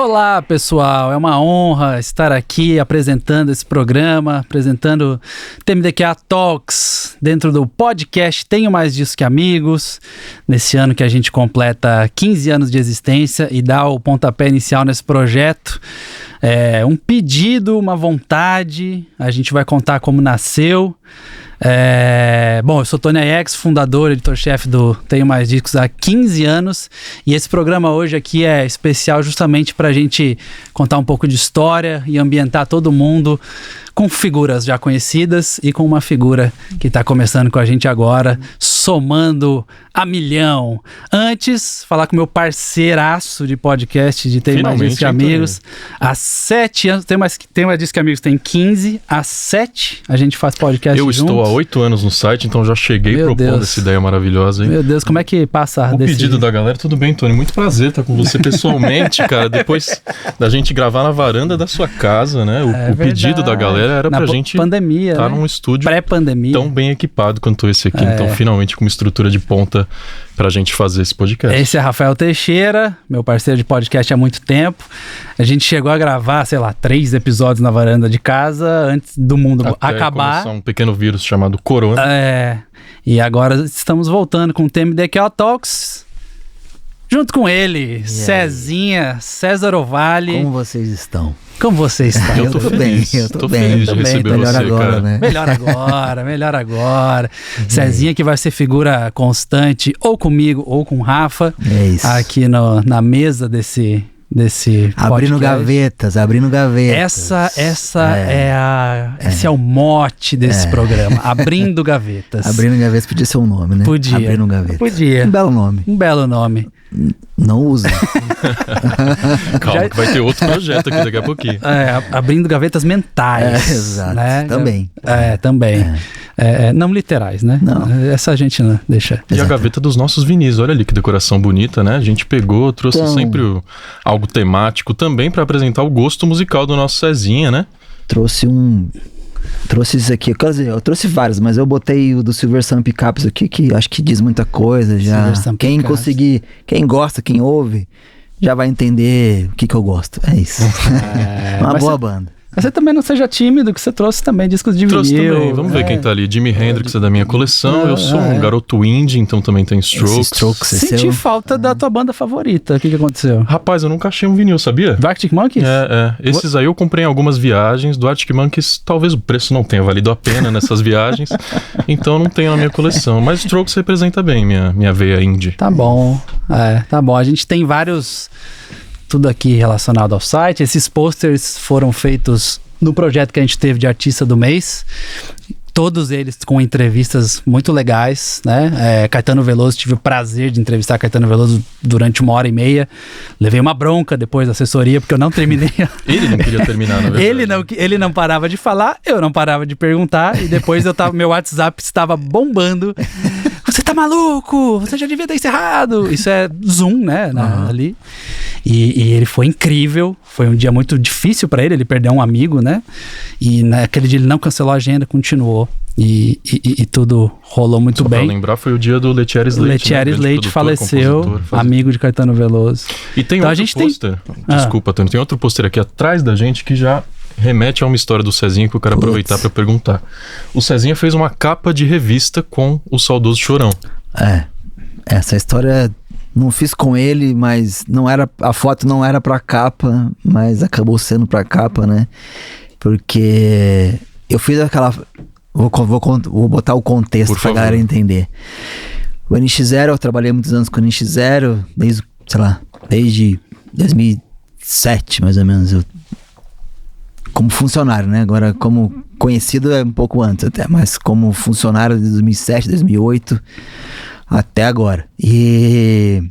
Olá, pessoal, é uma honra estar aqui apresentando esse programa, apresentando TMDQA Talks dentro do podcast Tenho Mais Disso Que Amigos, nesse ano que a gente completa 15 anos de existência e dá o pontapé inicial nesse projeto. É um pedido, uma vontade, a gente vai contar como nasceu. Bom, eu sou Tony Aiex, fundador, editor-chefe do Tenho Mais Discos há 15 anos, e esse programa hoje aqui é especial justamente para a gente contar um pouco de história e ambientar todo mundo com figuras já conhecidas e com uma figura que está começando com a gente agora, somando a milhão. Antes, falar com meu parceiraço de podcast de Tenho Mais Discos Que Amigos. Há 7 anos, Tenho Mais Discos Que Amigos tem 15, há 7 a gente faz podcast juntos. Eu estou há 8 anos no site, então já cheguei propondo essa ideia maravilhosa aí. Meu Deus, como é que passa o pedido da galera? Tudo bem, Tony? Muito prazer estar com você pessoalmente, cara. Depois da gente gravar na varanda da sua casa, né? O pedido da galera era pra gente pandemia, estar num estúdio pré-pandemia tão bem equipado quanto esse aqui. Então, finalmente, com uma estrutura de ponta pra gente fazer esse podcast. Esse é Rafael Teixeira, meu parceiro de podcast há muito tempo. A gente chegou a gravar, 3 episódios na varanda de casa antes do mundo acabar. Começar um pequeno vírus chamado Corona. E agora estamos voltando com o TMDQA Talks. Junto com ele, Cezinha, César Ovalle. Como vocês estão? Como você está? Eu tô feliz. Eu tô bem. De receber melhor você, agora, cara. né? Melhor agora. Cezinha que vai ser figura constante ou comigo ou com o Rafa. É isso. Aqui na mesa desse Abrindo podcast. abrindo gavetas. Esse é o mote desse programa. Abrindo gavetas. Abrindo gavetas podia ser um nome, né? Podia. Abrindo gavetas. Podia. Um belo nome. Não usa. Calma, que vai ter outro projeto aqui daqui a pouquinho. Abrindo gavetas mentais. Exato. Né? Também. Também. Não literais, né? Não. Essa a gente não deixa. E a gaveta dos nossos vinis, olha ali que decoração bonita, né? A gente pegou, trouxe sempre algo temático também para apresentar o gosto musical do nosso Cezinha, né? Trouxe isso aqui, quer dizer, eu trouxe vários, mas eu botei o do Silver Sun Pickups aqui, que acho que diz muita coisa já. Quem conseguir, quem gosta, quem ouve, já vai entender o que eu gosto. É isso. Uma boa banda. Mas você também não seja tímido, que você trouxe também discos de trouxe vinil. Também. Vamos ver quem tá ali. Jimi Hendrix é da minha coleção. Eu sou um garoto indie, então também tem Strokes. Senti falta da tua banda favorita. O que aconteceu? Rapaz, eu nunca achei um vinil, sabia? Do Arctic Monkeys? Esses aí eu comprei em algumas viagens. Do Arctic Monkeys, talvez o preço não tenha valido a pena nessas viagens. Então não tenho na minha coleção. Mas Strokes representa bem minha veia indie. Tá bom. Tá bom. A gente tem vários... Tudo aqui relacionado ao site. Esses posters foram feitos no projeto que a gente teve de Artista do Mês. Todos eles com entrevistas muito legais, né? Caetano Veloso, tive o prazer de entrevistar Caetano Veloso durante 1h30. Levei uma bronca depois da assessoria, porque eu não terminei. Ele não queria terminar, na verdade. Ele não parava de falar, eu não parava de perguntar. E depois meu WhatsApp estava bombando. Você tá maluco? Você já devia ter encerrado. Isso é Zoom, né? Ali. E ele foi incrível. Foi um dia muito difícil pra ele. Ele perdeu um amigo, né? E naquele dia ele não cancelou a agenda, continuou. E tudo rolou muito bem. Pra lembrar, foi o dia do Letieres Leite. Letieres Leite faleceu, amigo de Caetano Veloso. E tem outro pôster. Desculpa, Tony. Tem outro pôster aqui atrás da gente que já remete a uma história do Cezinha que eu quero aproveitar pra perguntar. O Cezinha fez uma capa de revista com o saudoso Chorão. Essa história não fiz com ele, mas a foto não era pra capa, mas acabou sendo pra capa, né? Porque eu fiz aquela... Vou botar o contexto pra galera entender. O NX0, eu trabalhei muitos anos com o NX0, desde 2007, mais ou menos, como funcionário, né? Agora, como conhecido é um pouco antes até, mas como funcionário de 2007, 2008, até agora. E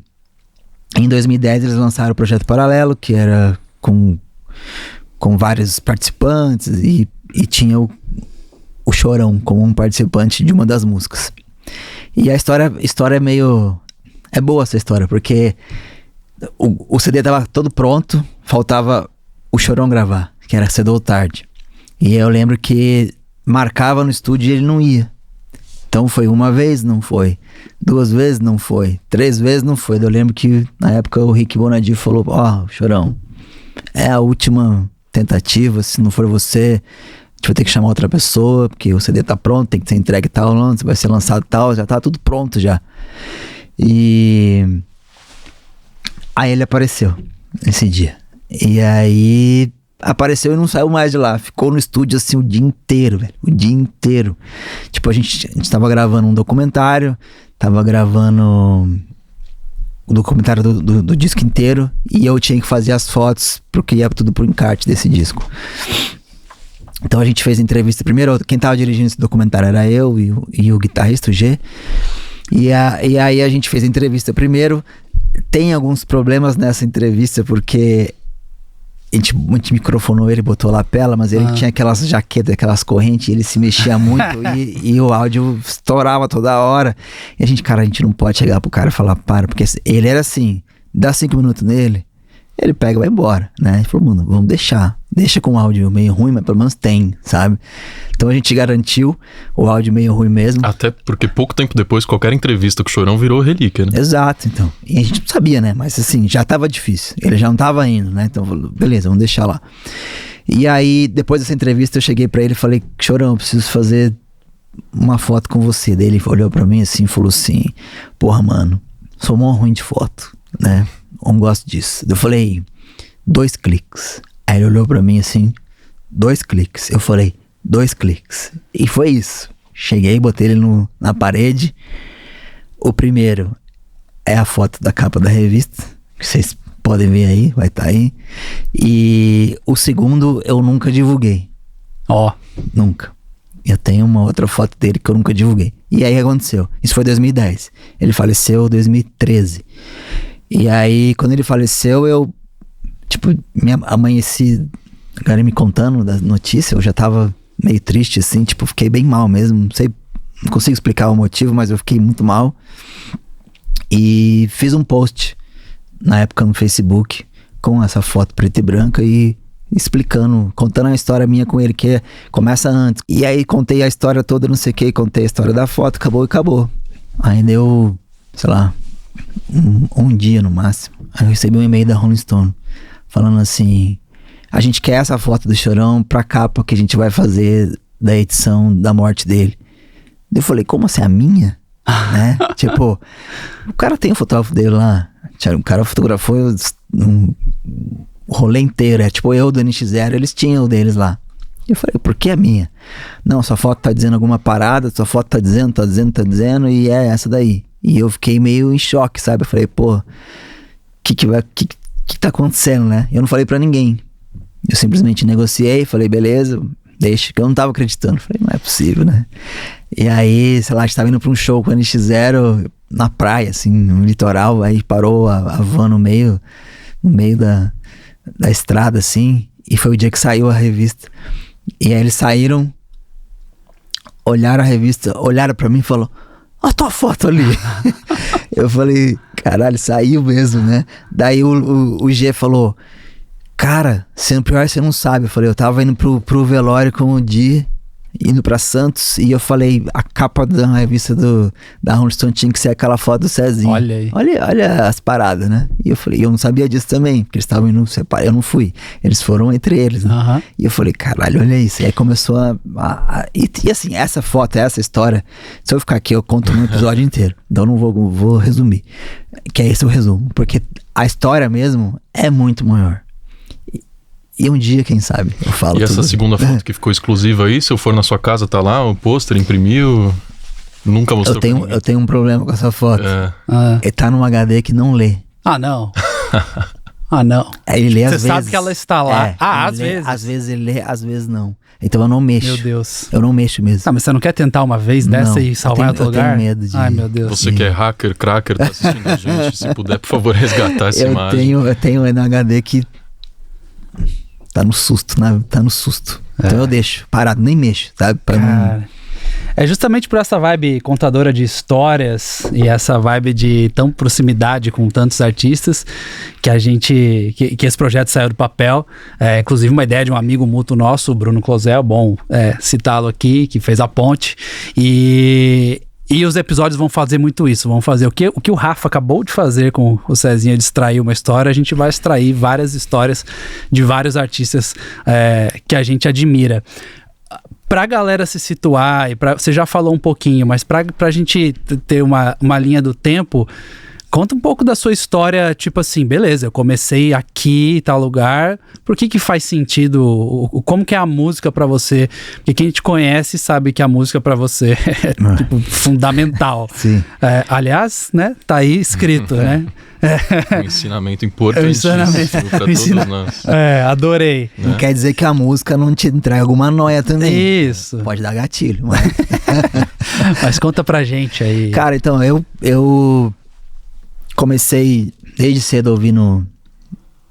em 2010 eles lançaram o Projeto Paralelo, que era com vários participantes, e tinha o Chorão como um participante de uma das músicas. E a história é meio... É boa essa história, porque o CD tava todo pronto, faltava o Chorão gravar, que era cedo ou tarde. E eu lembro que marcava no estúdio e ele não ia. Então foi uma vez, não foi. 2 vezes, não foi. 3 vezes, não foi. Eu lembro que na época o Rick Bonadio falou: Chorão, é a última tentativa, se não for você, a gente vai ter que chamar outra pessoa, porque o CD tá pronto, tem que ser entregue tal, vai ser lançado tal, já tá tudo pronto já. E aí ele apareceu nesse dia. E aí apareceu e não saiu mais de lá. Ficou no estúdio assim o dia inteiro, velho. O dia inteiro. Tipo, a gente tava gravando um documentário, tava gravando o documentário do disco inteiro, e eu tinha que fazer as fotos porque ia tudo pro encarte desse disco. Então a gente fez entrevista primeiro. Quem tava dirigindo esse documentário era eu e o guitarrista, o G. E aí a gente fez a entrevista primeiro. Tem alguns problemas nessa entrevista porque a gente microfonou ele, botou lapela, mas ele tinha aquelas jaquetas, aquelas correntes, e ele se mexia muito e o áudio estourava toda hora. E a gente não pode chegar pro cara e falar, porque ele era assim, dá 5 minutos nele, ele pega e vai embora, né? Ele falou, mano, vamos deixa com o áudio meio ruim, mas pelo menos tem, sabe? Então a gente garantiu o áudio meio ruim mesmo. Até porque pouco tempo depois, qualquer entrevista com o Chorão virou relíquia, né? Exato, então. E a gente não sabia, né? Mas assim, já tava difícil. Ele já não tava indo, né? Então, beleza, vamos deixar lá. E aí, depois dessa entrevista, eu cheguei pra ele e falei, Chorão, eu preciso fazer uma foto com você. Daí ele olhou pra mim assim e falou assim, porra, mano, sou mó ruim de foto, né? Não gosto disso. Eu falei, 2 cliques. Aí ele olhou pra mim assim, 2 cliques. Eu falei, 2 cliques. E foi isso. Cheguei, botei ele na parede. O primeiro é a foto da capa da revista, que vocês podem ver aí, vai estar aí. E o segundo eu nunca divulguei. Nunca. Eu tenho uma outra foto dele que eu nunca divulguei. E aí aconteceu. Isso foi 2010. Ele faleceu em 2013. E aí, quando ele faleceu, eu amanheci, agora me contando da notícia, eu já tava meio triste, assim, fiquei bem mal mesmo, não consigo explicar o motivo, mas eu fiquei muito mal. E fiz um post, na época no Facebook, com essa foto preta e branca e explicando, contando a história minha com ele, que começa antes. E aí contei a história toda, não sei o que, contei a história da foto, acabou. Aí deu, sei lá, um dia no máximo, aí eu recebi um e-mail da Rolling Stone falando assim, a gente quer essa foto do Chorão pra capa que a gente vai fazer da edição da morte dele. Eu falei, como assim, a minha? Né? Tipo, o cara tem o fotógrafo dele lá, o cara fotografou o rolê inteiro, eu do NX0, eles tinham o deles lá. Eu falei, por que a minha? Não, sua foto tá dizendo alguma parada, sua foto tá dizendo, e é essa daí. E eu fiquei meio em choque, sabe? Eu falei, pô, que tá acontecendo, né? Eu não falei pra ninguém. Eu simplesmente negociei, falei, beleza, deixa, que eu não tava acreditando. Falei, não é possível, né? E aí, sei lá, a gente tava indo pra um show com a NX0 na praia, assim, no litoral, aí parou a van no meio da estrada, assim, e foi o dia que saiu a revista. E aí eles saíram, olharam a revista, olharam pra mim e falaram, a tua foto ali. Eu falei, caralho, saiu mesmo, né? Daí o G falou, cara, sendo pior você não sabe. Eu falei, eu tava indo pro velório com o Di, indo pra Santos, e eu falei, a capa da revista da Rolling Stone tinha que ser aquela foto do Cezinho. Olha aí. Olha as paradas, né? E eu falei, eu não sabia disso também, porque eles estavam indo separar, eu não fui. Eles foram entre eles, né? Uhum. E eu falei, caralho, olha isso. E aí começou e assim, essa foto, essa história, se eu ficar aqui, eu conto um episódio inteiro. Então eu não vou resumir. Que é esse o resumo. Porque a história mesmo é muito maior. E um dia, quem sabe, eu falo. E essa segunda foto que ficou exclusiva aí, se eu for na sua casa, tá lá, o pôster, imprimiu, nunca mostrou. Eu tenho um problema com essa foto. Ele tá num HD que não lê. Ah, não. Não. Ele lê às vezes. Você sabe que ela está lá. Às vezes. Às vezes ele lê, às vezes não. Então eu não mexo. Meu Deus. Eu não mexo mesmo. Mas você não quer tentar uma vez dessa e salvar outro lugar? Eu tenho medo de... Ai, meu Deus. Você que é hacker, cracker, tá assistindo a gente, se puder, por favor, resgatar essa imagem. Eu tenho um HD que tá no susto, né? Tá no susto. Então eu deixo parado, nem mexo, sabe? É justamente por essa vibe contadora de histórias e essa vibe de tão proximidade com tantos artistas que a gente, que esse projeto saiu do papel. Inclusive uma ideia de um amigo mútuo nosso, o Bruno Clozel, bom citá-lo aqui, que fez a ponte. E E os episódios vão fazer muito isso, vão fazer o que o Rafa acabou de fazer com o Cezinha, de extrair uma história, a gente vai extrair várias histórias de vários artistas que a gente admira. Pra galera se situar, você já falou um pouquinho, mas pra gente ter uma linha do tempo, conta um pouco da sua história, tipo assim, beleza, eu comecei aqui, tal lugar, por que faz sentido, como que é a música pra você? Porque quem te conhece sabe que a música pra você é tipo, fundamental. Sim. Aliás, né, tá aí escrito, né? Um ensinamento importantíssimo pra todos nós. Adorei. Não quer dizer que a música não te entrega alguma noia também. Isso. Pode dar gatilho. Mas, mas conta pra gente aí. Cara, então, eu comecei desde cedo ouvindo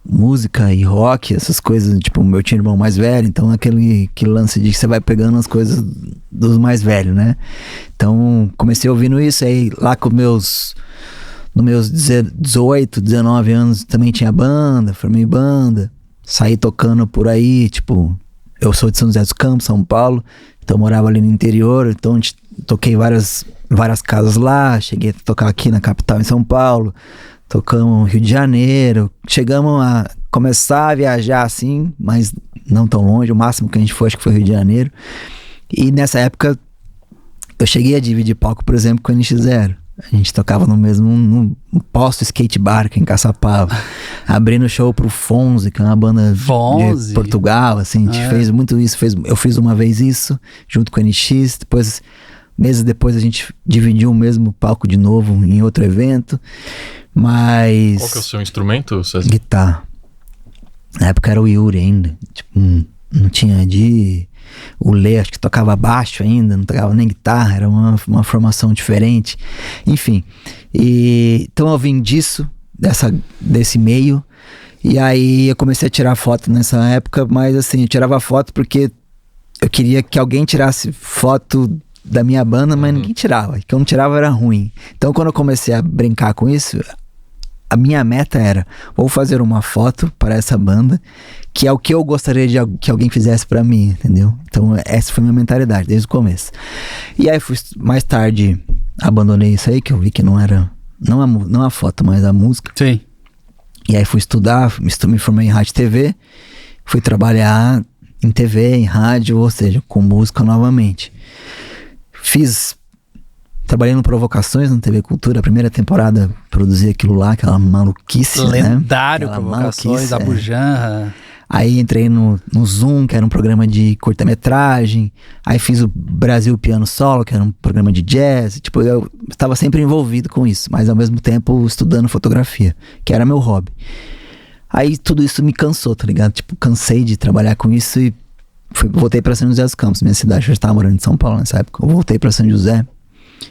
música e rock, essas coisas, tipo, meu tinha irmão mais velho, então aquele lance de que você vai pegando as coisas dos mais velhos, né? Então, comecei ouvindo isso, aí lá nos meus 18, 19 anos também tinha banda, formei banda, saí tocando por aí, tipo, eu sou de São José dos Campos, São Paulo, então eu morava ali no interior, então toquei várias casas lá, cheguei a tocar aqui na capital em São Paulo, tocamos no Rio de Janeiro, chegamos a começar a viajar assim, mas não tão longe, o máximo que a gente foi acho que foi Rio de Janeiro, e nessa época eu cheguei a dividir palco, por exemplo, com o NX0. A gente tocava no posto skate bar aqui em Caçapava, abrindo show pro Fonzi, que é uma banda de Portugal, assim, a gente fez muito isso, eu fiz uma vez isso, junto com o NX, depois, meses depois a gente dividiu o mesmo palco de novo em outro evento, mas... Qual que é o seu instrumento, César? Guitarra. Na época era o Yuri ainda, tipo, não tinha o Lê, acho que tocava baixo ainda, não tocava nem guitarra, era uma formação diferente, enfim. Então eu vim desse meio, e aí eu comecei a tirar foto nessa época, mas assim, eu tirava foto porque eu queria que alguém tirasse foto da minha banda, mas ninguém tirava, que eu não tirava era ruim. Então quando eu comecei a brincar com isso, a minha meta era, vou fazer uma foto para essa banda, que é o que eu gostaria que alguém fizesse para mim, entendeu? Então essa foi a minha mentalidade, desde o começo. E aí mais tarde, abandonei isso aí, que eu vi que não era, não a foto, mas a música. Sim. E aí fui estudar, me formei em rádio e TV, fui trabalhar em TV, em rádio, ou seja, com música novamente. Trabalhei no Provocações, na TV Cultura, a primeira temporada produzi aquilo lá, aquela maluquice, lendário, né? Provocações, Abu Janra. Aí entrei no Zoom, que era um programa de curta-metragem. Aí fiz o Brasil Piano Solo, que era um programa de jazz. Tipo, eu estava sempre envolvido com isso, mas ao mesmo tempo estudando fotografia, que era meu hobby. Aí tudo isso me cansou, tá ligado? Tipo, cansei de trabalhar com isso e voltei pra São José dos Campos, minha cidade. Eu já estava morando em São Paulo nessa época. Eu voltei pra São José.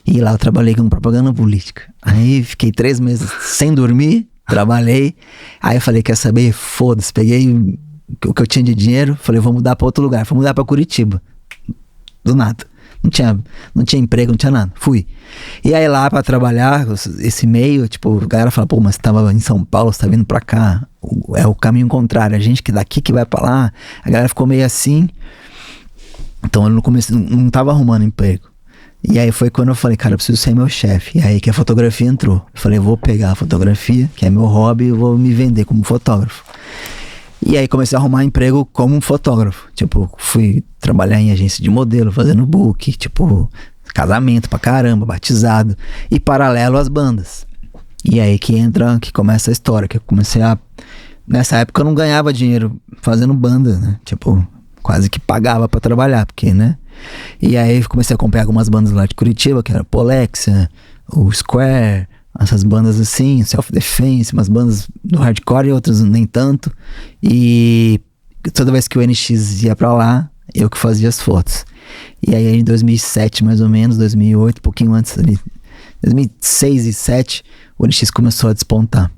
E lá eu trabalhei com propaganda política. Aí fiquei 3 meses sem dormir, trabalhei. Aí eu falei, quer saber? Foda-se, peguei o que eu tinha de dinheiro, falei, vou mudar pra outro lugar. Fui mudar pra Curitiba. Do nada. Não tinha emprego, não tinha nada. Fui. E aí lá pra trabalhar, esse meio, tipo, a galera fala, pô, mas você tava em São Paulo, você tá vindo pra cá. É o caminho contrário. A gente que daqui que vai pra lá. A galera ficou meio assim. Então eu no começo não tava arrumando emprego. E aí foi quando eu falei, cara, eu preciso ser meu chefe. E aí que a fotografia entrou. Eu falei, eu vou pegar a fotografia, que é meu hobby, e eu vou me vender como fotógrafo. E aí comecei a arrumar emprego como fotógrafo. Tipo, fui trabalhar em agência de modelo, fazendo book, tipo, casamento pra caramba, batizado. E paralelo às bandas. E aí que começa a história, que eu comecei a... Nessa época eu não ganhava dinheiro fazendo banda, né? Tipo, quase que pagava pra trabalhar, porque, né? E aí comecei a acompanhar algumas bandas lá de Curitiba, que era Polexia, o Square, essas bandas assim, Self Defense, umas bandas do hardcore e outras nem tanto. E toda vez que o NX ia pra lá, eu que fazia as fotos. E aí em 2007 mais ou menos, 2008, um pouquinho antes ali, 2006 e 2007, o NX começou a despontar.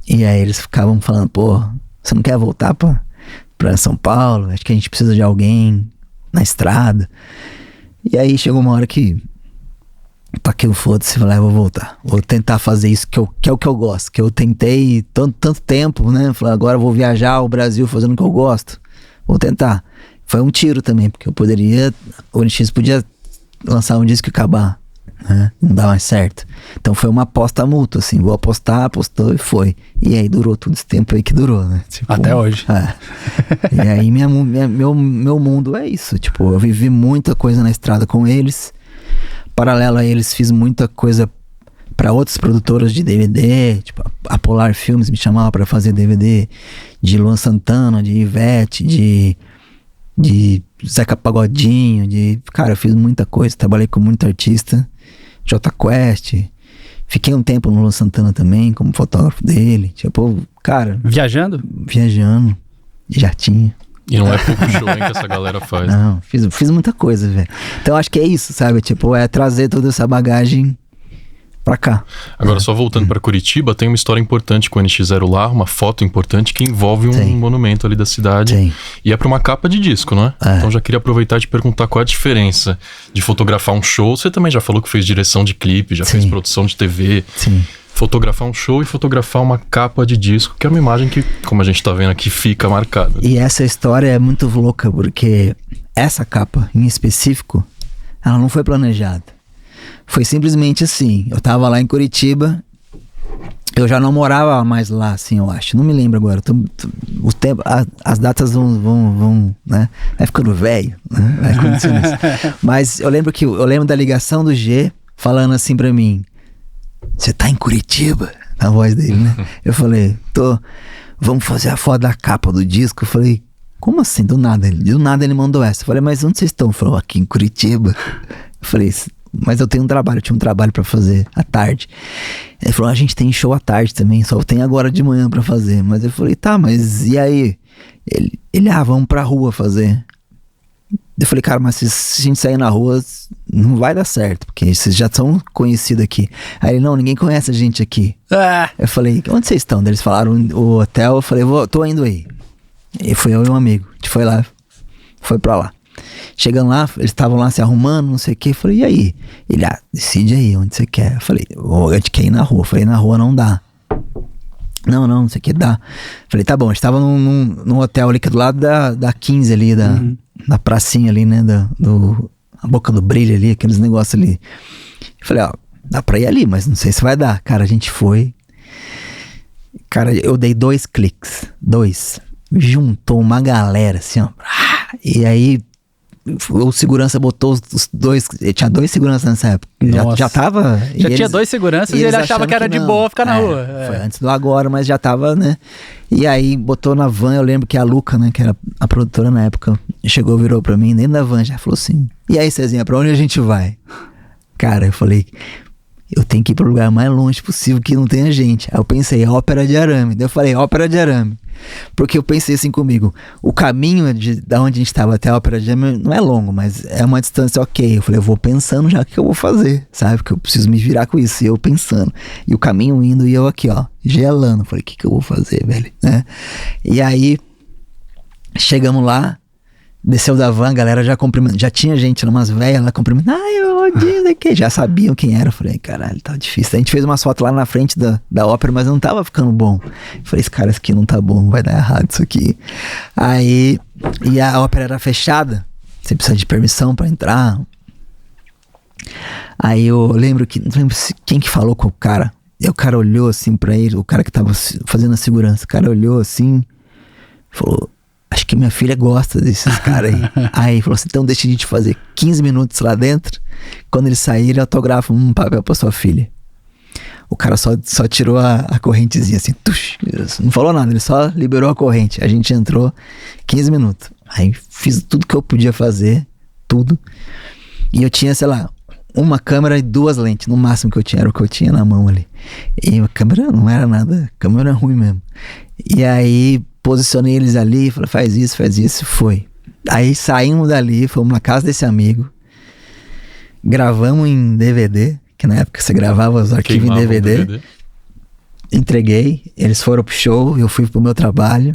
E aí eles ficavam falando, pô, você não quer voltar pra São Paulo? Acho que a gente precisa de alguém na estrada. E aí chegou uma hora que taquei o foda-se e falei, vou voltar, vou tentar fazer isso que é o que eu gosto, que eu tentei tanto tempo, né? Falei, agora eu vou viajar ao Brasil fazendo o que eu gosto, vou tentar. Foi um tiro também, porque o NX podia lançar um disco e acabar, né? Não dá mais certo. Então foi uma aposta mútua, assim, vou apostar, apostou e foi. E aí durou todo esse tempo aí que durou, né? Tipo, até hoje. E aí meu mundo é isso, tipo, eu vivi muita coisa na estrada com eles. Paralelo a eles, fiz muita coisa para outras produtoras de DVD, tipo a Polar Filmes me chamava para fazer DVD de Luan Santana, de Ivete, de Zeca Pagodinho, cara, eu fiz muita coisa, trabalhei com muito artista, Jota Quest, fiquei um tempo no Luan Santana também, como fotógrafo dele, tipo, cara... Viajando, de jatinho. E não é pouco show, hein, que essa galera faz. Não, fiz muita coisa, velho. Então acho que é isso, sabe, tipo, é trazer toda essa bagagem pra cá. Agora, só voltando pra Curitiba, tem uma história importante com o NX0 lá, uma foto importante que envolve um monumento ali da cidade. Sim. E é pra uma capa de disco, não é? Então já queria aproveitar e te perguntar qual é a diferença de fotografar um show. Você também já falou que fez direção de clipe, já fez produção de TV. Sim. Fotografar um show e fotografar uma capa de disco, que é uma imagem que, como a gente tá vendo aqui, fica marcada. E essa história é muito louca, porque essa capa, em específico, ela não foi planejada. Foi simplesmente assim, eu tava lá em Curitiba, eu já não morava mais lá, assim, eu acho. Não me lembro agora. O tempo, as datas vão, né? Vai ficando velho, né? Vai acontecendo isso. Mas eu lembro da ligação do G falando assim pra mim: você tá em Curitiba? A voz dele, né? Eu falei, vamos fazer a foto da capa do disco. Eu falei, como assim? Do nada ele mandou essa. Eu falei, mas onde vocês estão? Ele falou, aqui em Curitiba. Eu falei, mas eu tinha um trabalho pra fazer à tarde. Ele falou, a gente tem show à tarde também, só tem agora de manhã pra fazer. Mas eu falei, tá, mas e aí? Ele vamos pra rua fazer. Eu falei, cara, mas se a gente sair na rua, não vai dar certo, porque vocês já são conhecidos aqui. Aí ele, não, ninguém conhece a gente aqui. Eu falei, onde vocês estão? Daí eles falaram o hotel, eu falei, tô indo aí. E foi eu e um amigo, a gente foi lá, foi pra lá. Chegando lá, eles estavam lá se arrumando, não sei o que. Eu falei, e aí? Ele, decide aí onde você quer. Eu falei, a gente quer ir na rua. Eu falei, na rua não dá. Não sei o que, dá. Eu falei, tá bom, a gente tava num hotel ali que é do lado da 15 ali, da pracinha ali, né, a Boca do Brilho ali, aqueles negócios ali. Eu falei, dá pra ir ali, mas não sei se vai dar. Cara, a gente foi. Cara, eu dei 2 cliques. Juntou uma galera, assim, ó. E aí, o segurança botou os 2. Tinha 2 seguranças nessa época. Já tava. Já tinha 2 seguranças e ele achava que era de boa ficar na rua. Foi antes do agora, mas já tava, né? E aí botou na van. Eu lembro que a Luca, né, que era a produtora na época, virou pra mim dentro da van, já falou assim: e aí, Cezinha, pra onde a gente vai? Cara, eu falei, eu tenho que ir pro lugar mais longe possível que não tenha gente. Aí eu pensei, Ópera de Arame. Daí eu falei, Ópera de Arame. Porque eu pensei assim comigo, o caminho da onde a gente estava até a Ópera de Arame não é longo, mas é uma distância ok. Eu falei, eu vou pensando já o que eu vou fazer, sabe? Porque eu preciso me virar com isso. E eu pensando. E o caminho indo e eu aqui, ó, gelando. Eu falei, o que eu vou fazer, velho? Né? E aí, chegamos lá. Desceu da van, a galera já cumprimentou. Já tinha gente, umas velhas lá cumprimentando. Já sabiam quem era. Eu falei, caralho, tá difícil. A gente fez umas fotos lá na frente da ópera, mas não tava ficando bom. Eu falei, esse cara aqui não tá bom, vai dar errado isso aqui. Aí, e a ópera era fechada. Você precisa de permissão pra entrar. Aí eu lembro que, não lembro quem que falou com o cara. E o cara olhou assim pra ele, o cara que tava fazendo a segurança. O cara olhou assim, falou, acho que minha filha gosta desses caras aí. Aí falou assim, então deixa a gente fazer 15 minutos lá dentro. Quando ele sair, ele autografa um papel pra sua filha. O cara só tirou a correntezinha assim, tush, não falou nada, ele só liberou a corrente. A gente entrou 15 minutos. Aí fiz tudo que eu podia fazer, tudo. E eu tinha, sei lá, uma câmera e 2 lentes, no máximo que eu tinha, era o que eu tinha na mão ali. E a câmera não era nada, a câmera era ruim mesmo. E aí posicionei eles ali, falei, faz isso, foi. Aí saímos dali, fomos na casa desse amigo, gravamos em DVD, que na época você gravava os arquivos em DVD. Entreguei, eles foram pro show, eu fui pro meu trabalho.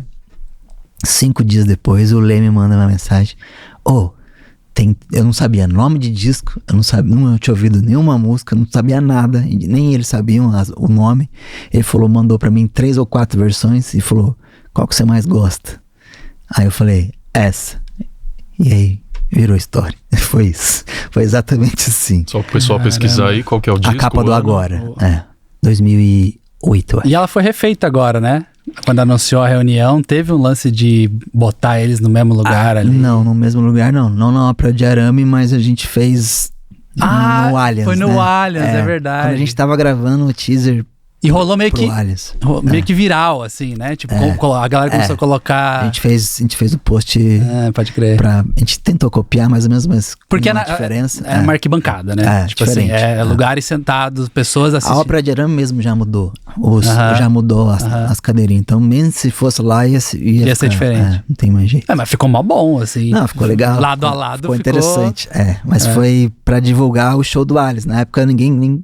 5 dias depois, o Lê me manda uma mensagem: eu não sabia nome de disco, eu não tinha ouvido nenhuma música, não sabia nada, nem eles sabiam o nome. Ele mandou pra mim 3 ou 4 versões e falou, qual que você mais gosta? Aí eu falei, essa. E aí, Virou história. Foi isso. Foi exatamente assim. Só pro pessoal pesquisar aí qual que é o disco. A capa do Agora. 2008, eu acho. E ela foi refeita agora, né? Quando anunciou a reunião, teve um lance de botar eles no mesmo lugar ali. Não, no mesmo lugar não. Não na Ópera de Arame, mas a gente fez no Allianz. Foi no Allianz, é verdade. Quando a gente tava gravando o teaser. E rolou meio que viral, assim, né? Tipo, a galera começou a colocar... A gente fez o post... pode crer. A gente tentou copiar mais ou menos, mas porque com uma diferença. É uma arquibancada, né? Tipo diferente. Assim, lugares sentados, pessoas assistindo. A Ópera de Arame mesmo já mudou. Já mudou as cadeirinhas. Então, mesmo se fosse lá, ia ser ficar, diferente. Não tem mais jeito. Mas ficou mó bom, assim. Não, ficou legal. Lado a lado ficou interessante. Mas foi pra divulgar o show do Allianz. Na época, ninguém nem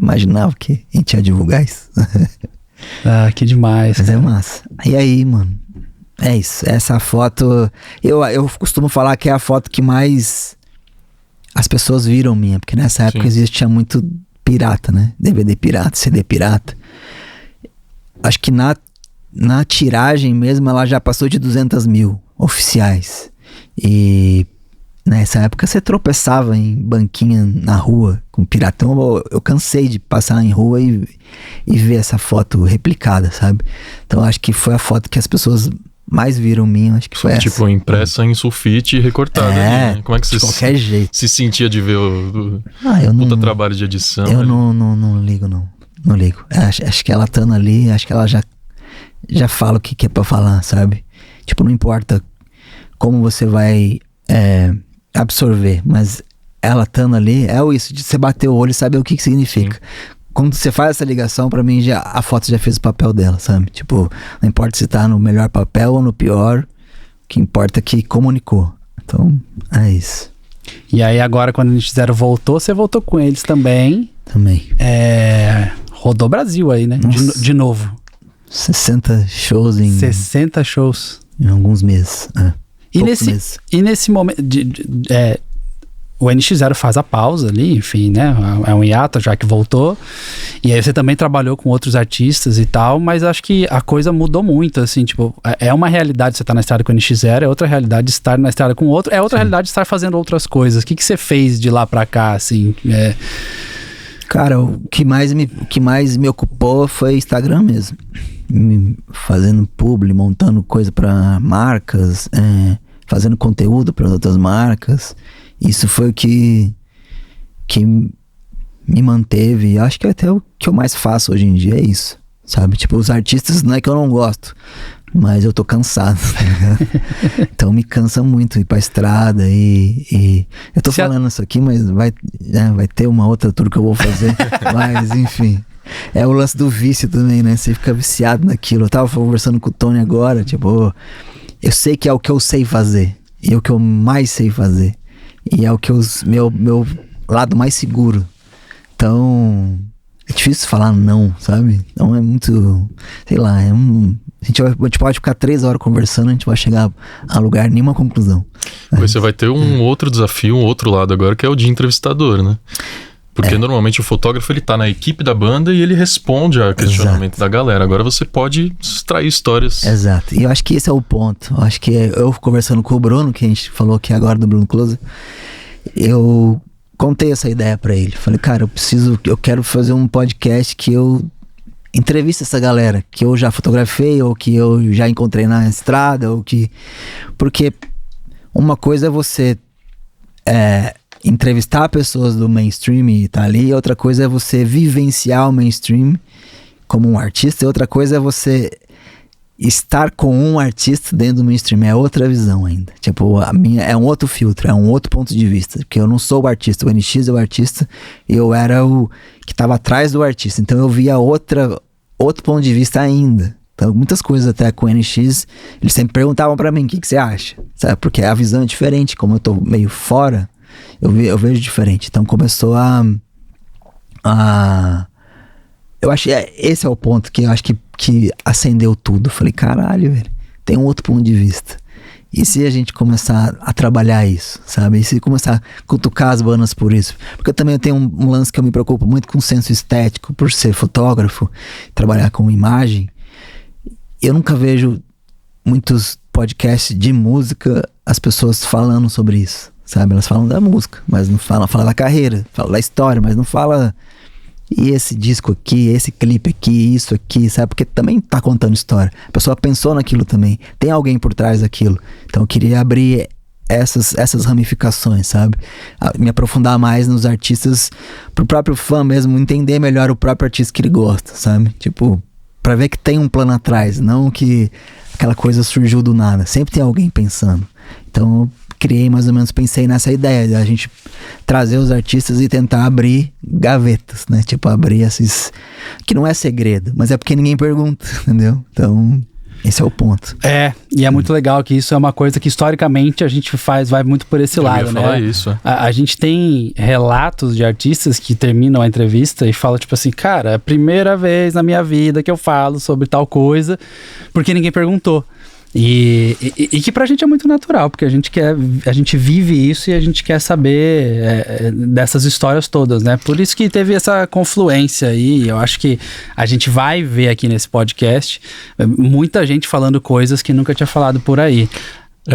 imaginava que a gente ia divulgar isso. Que demais. Mas é massa. E aí, mano, é isso. Essa foto, eu costumo falar que é a foto que mais as pessoas viram minha, porque nessa época existia muito pirata, né? DVD pirata, CD pirata. Acho que na tiragem mesmo ela já passou de 200 mil oficiais. E nessa época você tropeçava em banquinha na rua com piratão. Eu cansei de passar em rua e ver essa foto replicada, sabe? Então acho que foi a foto que as pessoas mais viram minha, acho que foi essa. Tipo, impressa em sulfite e recortada ali, né? Como é que você de qualquer jeito. Se sentia de ver o puta trabalho de edição? Eu não ligo, não. Não ligo. Acho que ela estando ali, acho que ela já fala o que é pra falar, sabe? Tipo, não importa como você vai absorver, mas ela estando ali, isso de você bater o olho e saber o que significa. Quando você faz essa ligação, pra mim, a foto já fez o papel dela, sabe? Tipo, não importa se tá no melhor papel ou no pior, o que importa é que comunicou. Então, é isso. E aí agora, quando a gente voltou, você voltou com eles também. Também. Rodou Brasil aí, né? De novo. 60 shows em... 60 shows. Em alguns meses, E nesse momento... o NX0 faz a pausa ali, enfim, né? É um hiato, já que voltou. E aí você também trabalhou com outros artistas e tal, mas acho que a coisa mudou muito, assim, tipo, é uma realidade você estar na estrada com o NX0, é outra realidade estar na estrada com outro, é outra realidade estar fazendo outras coisas. O que você fez de lá pra cá, assim? Cara, o que mais me ocupou foi Instagram mesmo. Fazendo publi, montando coisa pra marcas, fazendo conteúdo para outras marcas. Isso foi o que me manteve. Acho que até o que eu mais faço hoje em dia é isso, sabe? Tipo, os artistas não é que eu não gosto, mas eu tô cansado, tá ligado? Então me cansa muito ir pra estrada e eu tô falando isso aqui, mas vai ter uma outra tour que eu vou fazer. Mas enfim, é o lance do vício também, né? Você fica viciado naquilo. Eu tava conversando com o Tony agora, tipo, eu sei que é o que eu sei fazer e é o que eu mais sei fazer. E é o que meu lado mais seguro. Então, é difícil falar não, sabe? Então é muito, sei lá, a gente pode ficar 3 horas conversando, a gente vai chegar a lugar, nenhuma conclusão. Você vai ter um outro desafio, um outro lado agora, que é o de entrevistador, né? Porque normalmente o fotógrafo, ele tá na equipe da banda e ele responde a questionamento da galera. Agora você pode extrair histórias. Exato. E eu acho que esse é o ponto. Eu acho que eu conversando com o Bruno, que a gente falou aqui agora do Bruno Close, eu contei essa ideia pra ele. Falei, cara, eu quero fazer um podcast que eu entrevista essa galera que eu já fotografei ou que eu já encontrei na estrada, porque uma coisa é você entrevistar pessoas do mainstream e tá ali, e outra coisa é você vivenciar o mainstream como um artista, e outra coisa é você estar com um artista dentro do mainstream. É outra visão ainda. Tipo, a minha é um outro filtro, é um outro ponto de vista, porque eu não sou o artista, o NX é o artista, e eu era o que estava atrás do artista, então eu via outro ponto de vista ainda. Então, muitas coisas até com o NX, eles sempre perguntavam pra mim, o que você acha? Sabe? Porque a visão é diferente, como eu tô meio fora, eu vejo diferente. Então começou eu acho que esse é o ponto que eu acho que acendeu tudo. Eu falei, caralho, velho, tem um outro ponto de vista. E se a gente começar a trabalhar isso, sabe? E se começar a cutucar as bandas por isso? Porque eu também tenho um lance que eu me preocupo muito com o senso estético, por ser fotógrafo, trabalhar com imagem. Eu nunca vejo muitos podcasts de música, as pessoas falando sobre isso, sabe? Elas falam da música, mas não falam, fala da carreira, fala da história, mas não fala e esse disco aqui, esse clipe aqui, isso aqui, sabe? Porque também tá contando história. A pessoa pensou naquilo também. Tem alguém por trás daquilo. Então eu queria abrir essas ramificações, sabe? Me aprofundar mais nos artistas, pro próprio fã mesmo entender melhor o próprio artista que ele gosta, sabe? Tipo, pra ver que tem um plano atrás, não que aquela coisa surgiu do nada. Sempre tem alguém pensando. Então criei mais ou menos, pensei nessa ideia de a gente trazer os artistas e tentar abrir gavetas, né? Tipo, abrir esses... que não é segredo, mas é porque ninguém pergunta, entendeu? Então, esse é o ponto. E é muito legal que isso é uma coisa que historicamente a gente vai muito por esse lado, né? Falar isso, a gente tem relatos de artistas que terminam a entrevista e falam tipo assim, cara, é a primeira vez na minha vida que eu falo sobre tal coisa porque ninguém perguntou. E que pra gente é muito natural, porque a gente vive isso e a gente quer saber dessas histórias todas, né? Por isso que teve essa confluência aí. Eu acho que a gente vai ver aqui nesse podcast muita gente falando coisas que nunca tinha falado por aí.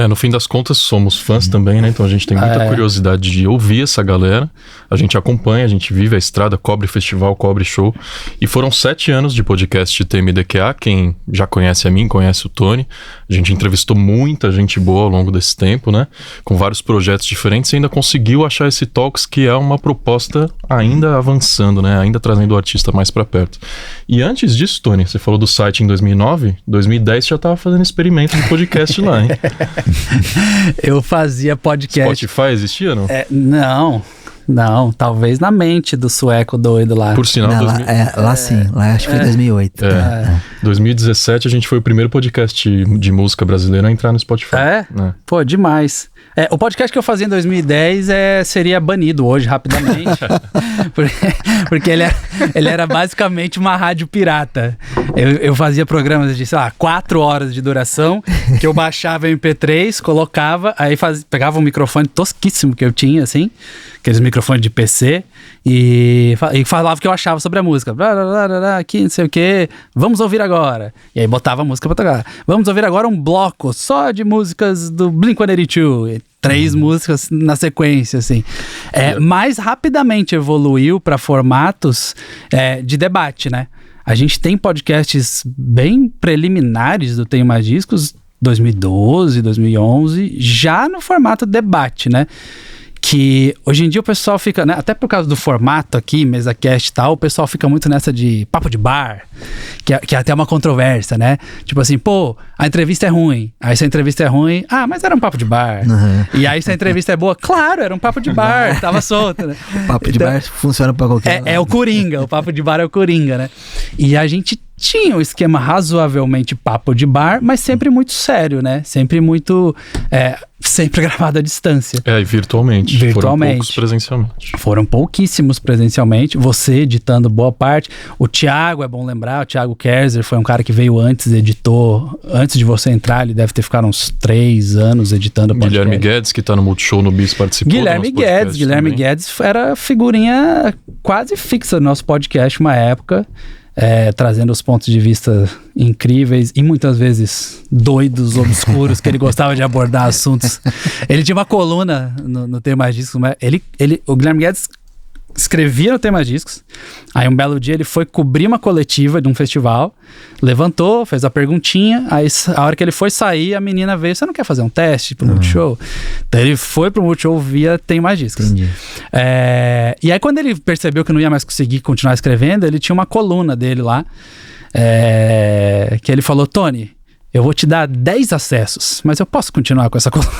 No fim das contas somos fãs também, né? Então a gente tem muita curiosidade de ouvir essa galera. A gente acompanha, a gente vive a estrada, cobre festival, cobre show. E foram 7 anos de podcast TMDQA. Quem já conhece a mim, conhece o Tony. A gente entrevistou muita gente boa ao longo desse tempo, né? Com vários projetos diferentes e ainda conseguiu achar esse Talks, que é uma proposta ainda avançando, né? Ainda trazendo o artista mais pra perto. E antes disso, Tony, você falou do site em 2009. 2010 já tava fazendo experimento de podcast lá, hein? Eu fazia podcast. Spotify existia, não? Não, talvez na mente do sueco doido lá. Por sinal, lá sim, lá acho que foi 2008. 2017 a gente foi o primeiro podcast de música brasileira a entrar no Spotify. Pô, demais. O podcast que eu fazia em 2010 seria banido hoje, rapidamente. porque ele era basicamente uma rádio pirata. Eu fazia programas de, 4 horas de duração, que eu baixava MP3, colocava, aí pegava um microfone tosquíssimo que eu tinha, assim, aqueles microfones de PC, e falava o que eu achava sobre a música. Aqui, não sei o que, vamos ouvir agora. E aí botava a música pra tocar. Vamos ouvir agora um bloco só de músicas do Blink-182. 3 músicas na sequência, assim. Mais rapidamente evoluiu para formatos de debate, né? A gente tem podcasts bem preliminares do Tenho Mais Discos, 2012, 2011, já no formato debate, né? Que hoje em dia o pessoal fica, né, até por causa do formato aqui, MesaCast e tal, o pessoal fica muito nessa de papo de bar, que é até uma controvérsia, né? Tipo assim, pô, a entrevista é ruim. Aí se a entrevista é ruim, mas era um papo de bar. E aí se a entrevista é boa, claro, era um papo de bar, tava solto, né? Papo de bar funciona pra qualquer É o Coringa, o papo de bar é o Coringa, né? E a gente tinha um esquema razoavelmente papo de bar, mas sempre muito sério, né? Sempre muito... sempre gravado à distância. E virtualmente. Foram poucos presencialmente. Foram pouquíssimos presencialmente. Você editando boa parte. O Thiago, é bom lembrar, o Thiago Kerzer foi um cara que veio antes, editou. Antes de você entrar, ele deve ter ficado uns 3 anos editando podcast. Guilherme Guedes, que tá no Multishow no Bis, participou Guilherme Guedes era figurinha quase fixa do nosso podcast uma época. Trazendo os pontos de vista incríveis e muitas vezes doidos, obscuros, que ele gostava de abordar assuntos. Ele tinha uma coluna no Tenho Mais Discos. O Guilherme Guedes escrevia no Tenho Mais Discos. Aí um belo dia ele foi cobrir uma coletiva de um festival, levantou, fez a perguntinha, aí a hora que ele foi sair, a menina veio: você não quer fazer um teste pro Multishow? Então ele foi pro Multishow via Tenho Mais Discos. Entendi. E aí quando ele percebeu que não ia mais conseguir continuar escrevendo, ele tinha uma coluna dele lá, que ele falou: Tony, eu vou te dar 10 acessos, mas eu posso continuar com essa coluna?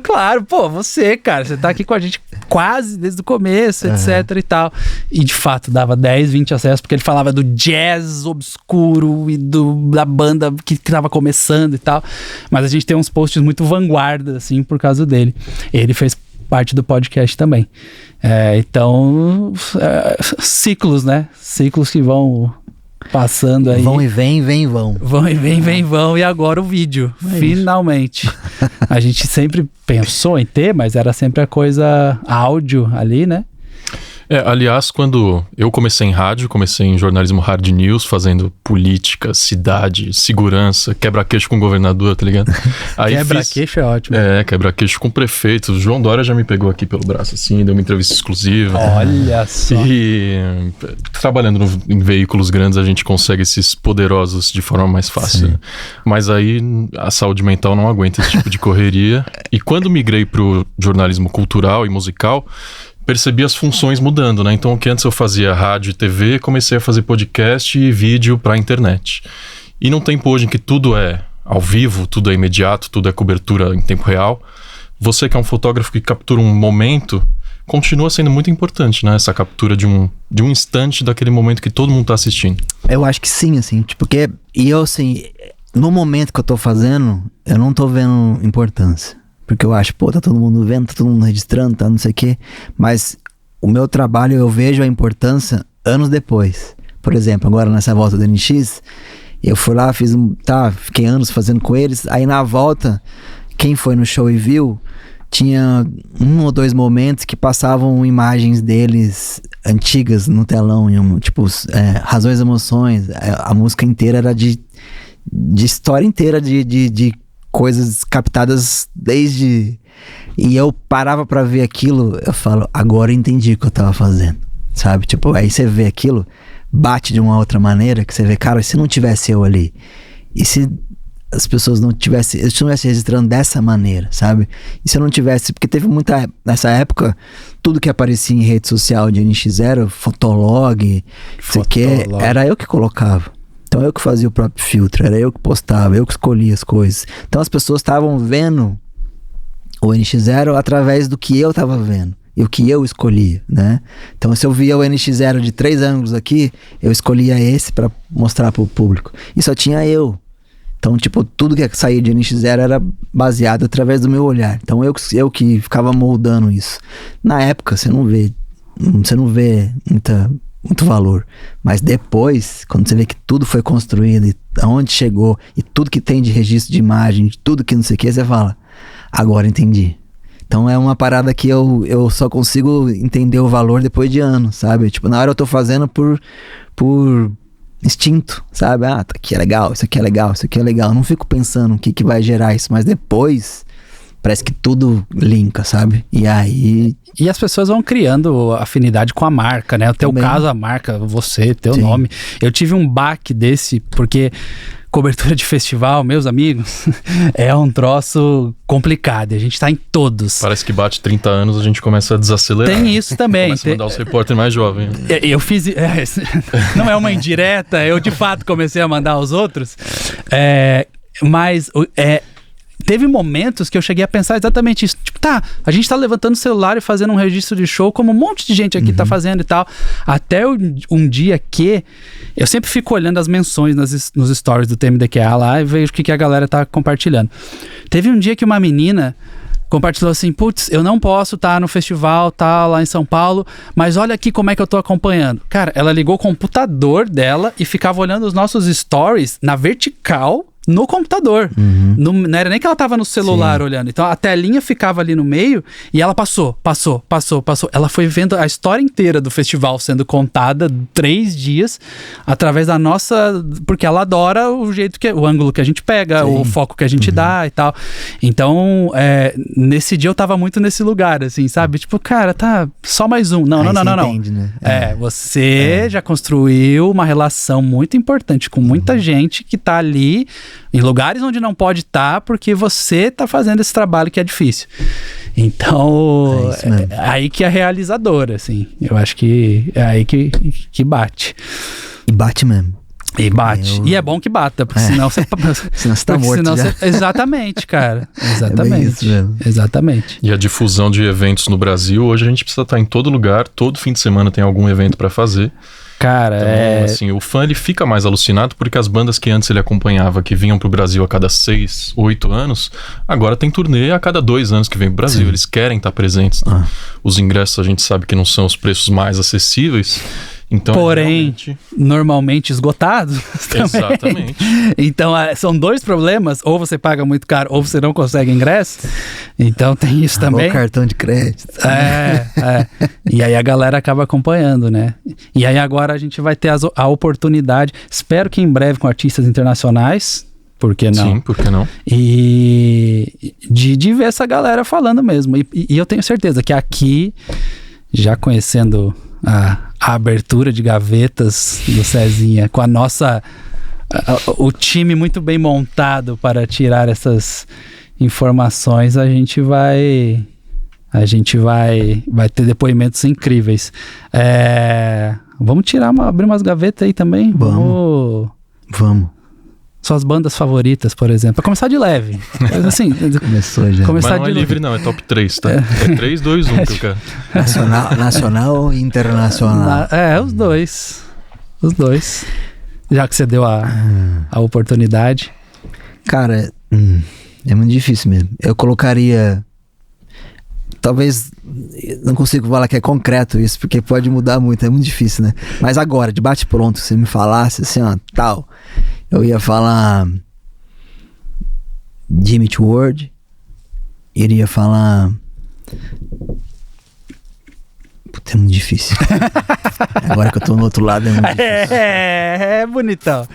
Claro, pô, você tá aqui com a gente quase desde o começo, etc e tal. E de fato dava 10, 20 acessos, porque ele falava do jazz obscuro e da banda que tava começando e tal. Mas a gente tem uns posts muito vanguarda, assim, por causa dele. Ele fez parte do podcast também. Então, ciclos, né? Ciclos que vão passando aí. Vão e vem e vão. Vão e vem e vão. E agora o vídeo. Finalmente. A gente sempre pensou em ter, mas era sempre a coisa áudio ali, né? Aliás, quando eu comecei em rádio, comecei em jornalismo hard news, fazendo política, cidade, segurança, quebra-queixo com o governador, tá ligado? Quebra-queixo é ótimo. Quebra-queixo com o prefeito. O João Dória já me pegou aqui pelo braço assim, deu uma entrevista exclusiva. Olha só. E trabalhando em veículos grandes a gente consegue esses poderosos de forma mais fácil. Né? Mas aí a saúde mental não aguenta esse tipo de correria. E quando migrei pro jornalismo cultural e musical, percebi as funções mudando, né? Então, o que antes eu fazia rádio e TV, comecei a fazer podcast e vídeo pra internet. E num tempo hoje em que tudo é ao vivo, tudo é imediato, tudo é cobertura em tempo real, você que é um fotógrafo que captura um momento, continua sendo muito importante, né? Essa captura de um instante daquele momento que todo mundo tá assistindo. Eu acho que sim, assim, porque eu, assim, no momento que eu tô fazendo, eu não tô vendo importância. Porque eu acho, tá todo mundo vendo, tá todo mundo registrando, tá não sei o quê. Mas o meu trabalho, eu vejo a importância anos depois. Por exemplo, agora nessa volta do NX, eu fui lá, fiquei anos fazendo com eles. Aí na volta, quem foi no show e viu, tinha 1 ou 2 momentos que passavam imagens deles antigas no telão. Tipo, Razões e Emoções. A música inteira era de história inteira de coisas captadas desde... E eu parava pra ver aquilo, eu falo, agora eu entendi o que eu tava fazendo, sabe? Tipo, aí você vê aquilo, bate de uma outra maneira, que você vê, cara, se não tivesse eu ali, e se as pessoas não tivessem, eu estivesse registrando dessa maneira, sabe? E se eu não tivesse, porque teve muita, nessa época, tudo que aparecia em rede social de NX0, Fotolog, isso aqui, era eu que colocava. Então eu que fazia o próprio filtro, era eu que postava, eu que escolhia as coisas. Então as pessoas estavam vendo o NX0 através do que eu estava vendo e o que eu escolhia, né? Então se eu via o NX0 de 3 ângulos aqui, eu escolhia esse para mostrar para o público. E só tinha eu. Então, tipo, tudo que saía de NX0 era baseado através do meu olhar. Então eu que ficava moldando isso. Na época você não vê muito valor, mas depois, quando você vê que tudo foi construído e aonde chegou, e tudo que tem de registro de imagem, de tudo que não sei o que, você fala, agora entendi. Então é uma parada que eu só consigo entender o valor depois de anos, sabe? Tipo, na hora eu tô fazendo por instinto, sabe? Tá aqui é legal, isso aqui é legal, isso aqui é legal. Eu não fico pensando o que vai gerar isso, mas depois parece que tudo linka, sabe? E aí... E as pessoas vão criando afinidade com a marca, né? O teu caso, a marca, você, teu nome. Eu tive um baque desse, porque cobertura de festival, meus amigos, é um troço complicado. A gente tá em todos. Parece que bate 30 anos, a gente começa a desacelerar. Tem isso também. Começa a mandar os repórteres mais jovens. Eu fiz... não é uma indireta, eu de fato comecei a mandar aos outros. Mas... teve momentos que eu cheguei a pensar exatamente isso. Tipo, a gente tá levantando o celular e fazendo um registro de show, como um monte de gente aqui tá fazendo e tal. Até um dia que eu sempre fico olhando as menções nos stories do TMDQA lá e vejo o que a galera tá compartilhando. Teve um dia que uma menina compartilhou assim, putz, eu não posso estar no festival, lá em São Paulo, mas olha aqui como é que eu tô acompanhando. Cara, ela ligou o computador dela e ficava olhando os nossos stories na vertical no computador. Não era nem que ela tava no celular olhando. Então a telinha ficava ali no meio e ela passou. Ela foi vendo a história inteira do festival sendo contada 3 dias através da nossa... Porque ela adora o jeito o ângulo que a gente pega, o foco que a gente dá e tal. Então, nesse dia eu tava muito nesse lugar, assim, sabe? Tipo, cara, só mais um. Não. Entende, né? Você já construiu uma relação muito importante com muita gente que tá ali em lugares onde não pode estar porque você tá fazendo esse trabalho que é difícil. Então, é aí que é realizadora, assim. Eu acho que é aí que bate. E bate mesmo. E bate. E é bom que bata, porque senão você... senão você tá morto já. Exatamente, cara. Exatamente. É isso mesmo. Exatamente. E a difusão de eventos no Brasil, hoje a gente precisa estar em todo lugar, todo fim de semana tem algum evento pra fazer. Cara, então, assim, o fã ele fica mais alucinado porque as bandas que antes ele acompanhava, que vinham pro Brasil a cada 6, 8 anos, agora tem turnê a cada 2 anos que vem pro Brasil. Eles querem estar presentes, né? Os ingressos a gente sabe que não são os preços mais acessíveis. Então, porém, normalmente esgotados também. Exatamente. Então, são dois problemas. Ou você paga muito caro, ou você não consegue ingresso. Então, tem isso também. Ou cartão de crédito. E aí a galera acaba acompanhando, né? E aí agora a gente vai ter a oportunidade, espero que em breve com artistas internacionais, por que não? Sim, por que não? E de ver essa galera falando mesmo. E eu tenho certeza que aqui, já conhecendo a abertura de gavetas do Cezinha, com o time muito bem montado para tirar essas informações, a gente vai ter depoimentos incríveis. Vamos abrir umas gavetas aí também? Vamos. Suas bandas favoritas, por exemplo. Pra começar de leve. Mas assim, começou já. Mas não é livre não, é top 3, tá? É 3, 2, 1 que eu quero. Nacional e internacional. Os dois. Já que você deu a oportunidade. Cara, é muito difícil mesmo. Eu colocaria... Talvez, não consigo falar que é concreto isso, porque pode mudar muito, é muito difícil, né? Mas agora, de bate pronto, se me falasse assim, ó, tal... Eu ia falar Jimmy Eat World, iria falar... Puta, é muito difícil. Agora que eu tô no outro lado é muito difícil. É bonitão.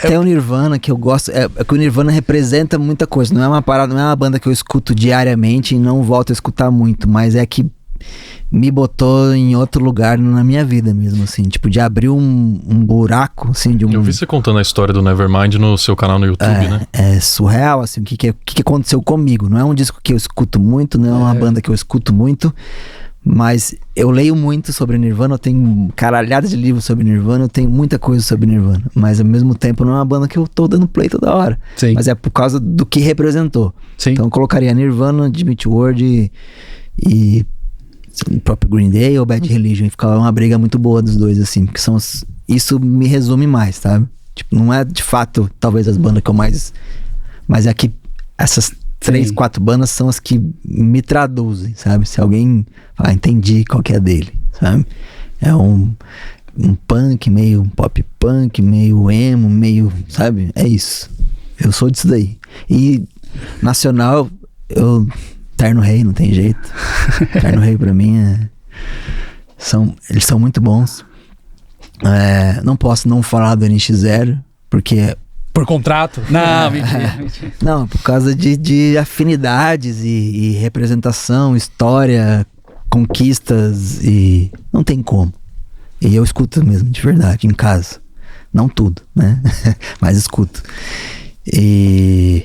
Tem o Nirvana que eu gosto, que o Nirvana representa muita coisa, não é uma parada, não é uma banda que eu escuto diariamente e não volto a escutar muito, mas é que me botou em outro lugar na minha vida mesmo, assim, tipo, de abrir um buraco, assim, de um... Eu vi você contando a história do Nevermind no seu canal no YouTube, né? É surreal, assim, o que aconteceu comigo. Não é um disco que eu escuto muito, não é uma banda que eu escuto muito, mas eu leio muito sobre Nirvana, eu tenho caralhada de livros sobre Nirvana, eu tenho muita coisa sobre Nirvana, mas ao mesmo tempo não é uma banda que eu tô dando play toda hora. Sim. Mas é por causa do que representou. Sim. Então eu colocaria Nirvana, Jimmy Eat World e o próprio Green Day ou Bad Religion, e ficava uma briga muito boa dos dois, assim, porque isso me resume mais, sabe? Tipo, não é de fato, talvez, as bandas que eu mais... Mas é que essas 3, 4 bandas são as que me traduzem, sabe? Se alguém falar, entendi qual que é dele, sabe? É um punk, meio um pop punk, meio emo, meio, sabe? É isso. Eu sou disso daí. E nacional, Terno Rei, não tem jeito. Terno Rei pra mim eles são muito bons. Não posso não falar do NX0, porque... Por contrato? Não, mentira. Não, por causa de afinidades e representação, história, conquistas e... Não tem como. E eu escuto mesmo, de verdade, em casa. Não tudo, né? Mas escuto. E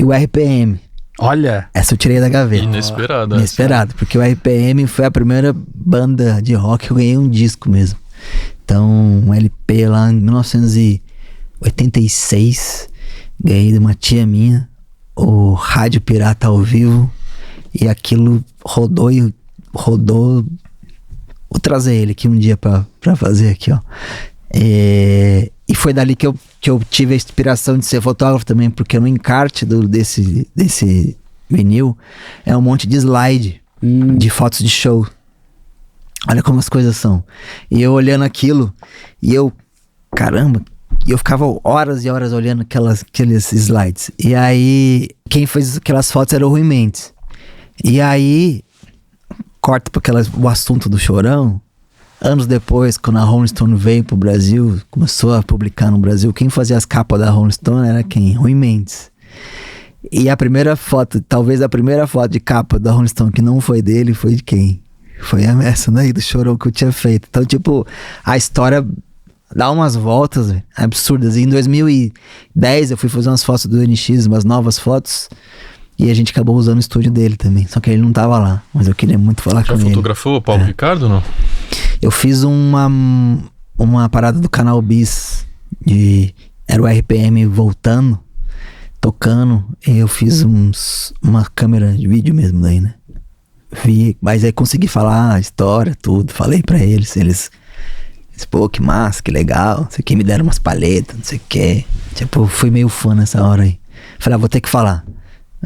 o RPM. Olha! Essa eu tirei da gaveta. Inesperado. Porque o RPM foi a primeira banda de rock que eu ganhei um disco mesmo. Então, um LP lá em 1986, ganhei de uma tia minha, o Rádio Pirata ao Vivo, e aquilo rodou. Vou trazer ele aqui um dia pra fazer aqui, ó. E foi dali que eu tive a inspiração de ser fotógrafo também, porque no encarte desse vinil é um monte de slide de fotos de show. Olha como as coisas são. E eu olhando aquilo, e eu, caramba, eu ficava horas e horas olhando aqueles slides. E aí, quem fez aquelas fotos era o Rui Mendes. E aí, corta para o assunto do Chorão. Anos depois, quando a Rolling Stone veio pro Brasil, começou a publicar no Brasil, quem fazia as capas da Rolling Stone era quem? Rui Mendes. E a primeira foto, talvez a primeira foto de capa da Rolling Stone que não foi dele, foi de quem? Foi essa daí do Chorão que eu tinha feito. Então, tipo, a história dá umas voltas, véio, absurdas. E em 2010 eu fui fazer umas fotos do NX, umas novas fotos, e a gente acabou usando o estúdio dele também. Só que ele não tava lá, mas eu queria muito falar com ele. Já fotografou o Paulo Ricardo, não? Eu fiz uma parada do Canal Bis, era o RPM voltando, tocando, e eu fiz uma câmera de vídeo mesmo daí, né? Mas aí consegui falar a história, tudo, falei pra eles, pô, que massa, que legal, não sei o que, me deram umas palhetas, não sei o que. Tipo, fui meio fã nessa hora aí. Falei, vou ter que falar.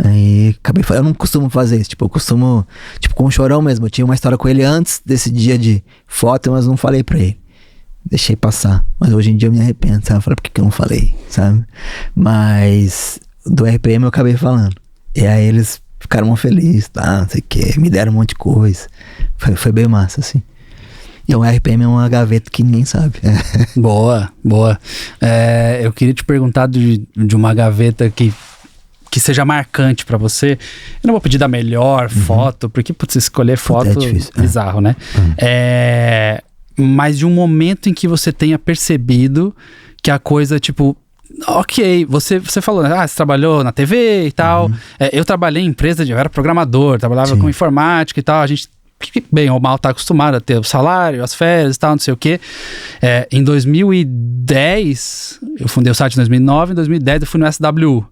Aí acabei falando, eu não costumo fazer isso, tipo, eu costumo, tipo, com o Chorão mesmo, eu tinha uma história com ele antes desse dia de foto, mas não falei pra ele. Deixei passar, mas hoje em dia eu me arrependo, sabe? Eu falei, por que eu não falei, sabe? Mas do RPM eu acabei falando. E aí eles ficaram felizes, tá, não sei o que, me deram um monte de coisa. Foi bem massa, assim. E o RPM é uma gaveta que ninguém sabe. Boa. Eu queria te perguntar de uma gaveta que seja marcante pra você. Eu não vou pedir da melhor foto, porque putz, escolher foto é difícil, bizarro, né? Mas de um momento em que você tenha percebido que a coisa, tipo, ok, você falou, você trabalhou na TV e tal. Eu trabalhei em empresa, eu era programador, trabalhava com informática e tal. A gente, bem ou mal, tá acostumado a ter o salário, as férias e tal, não sei o quê. Em 2010, eu fundei o site em 2009, em 2010 eu fui no SWU.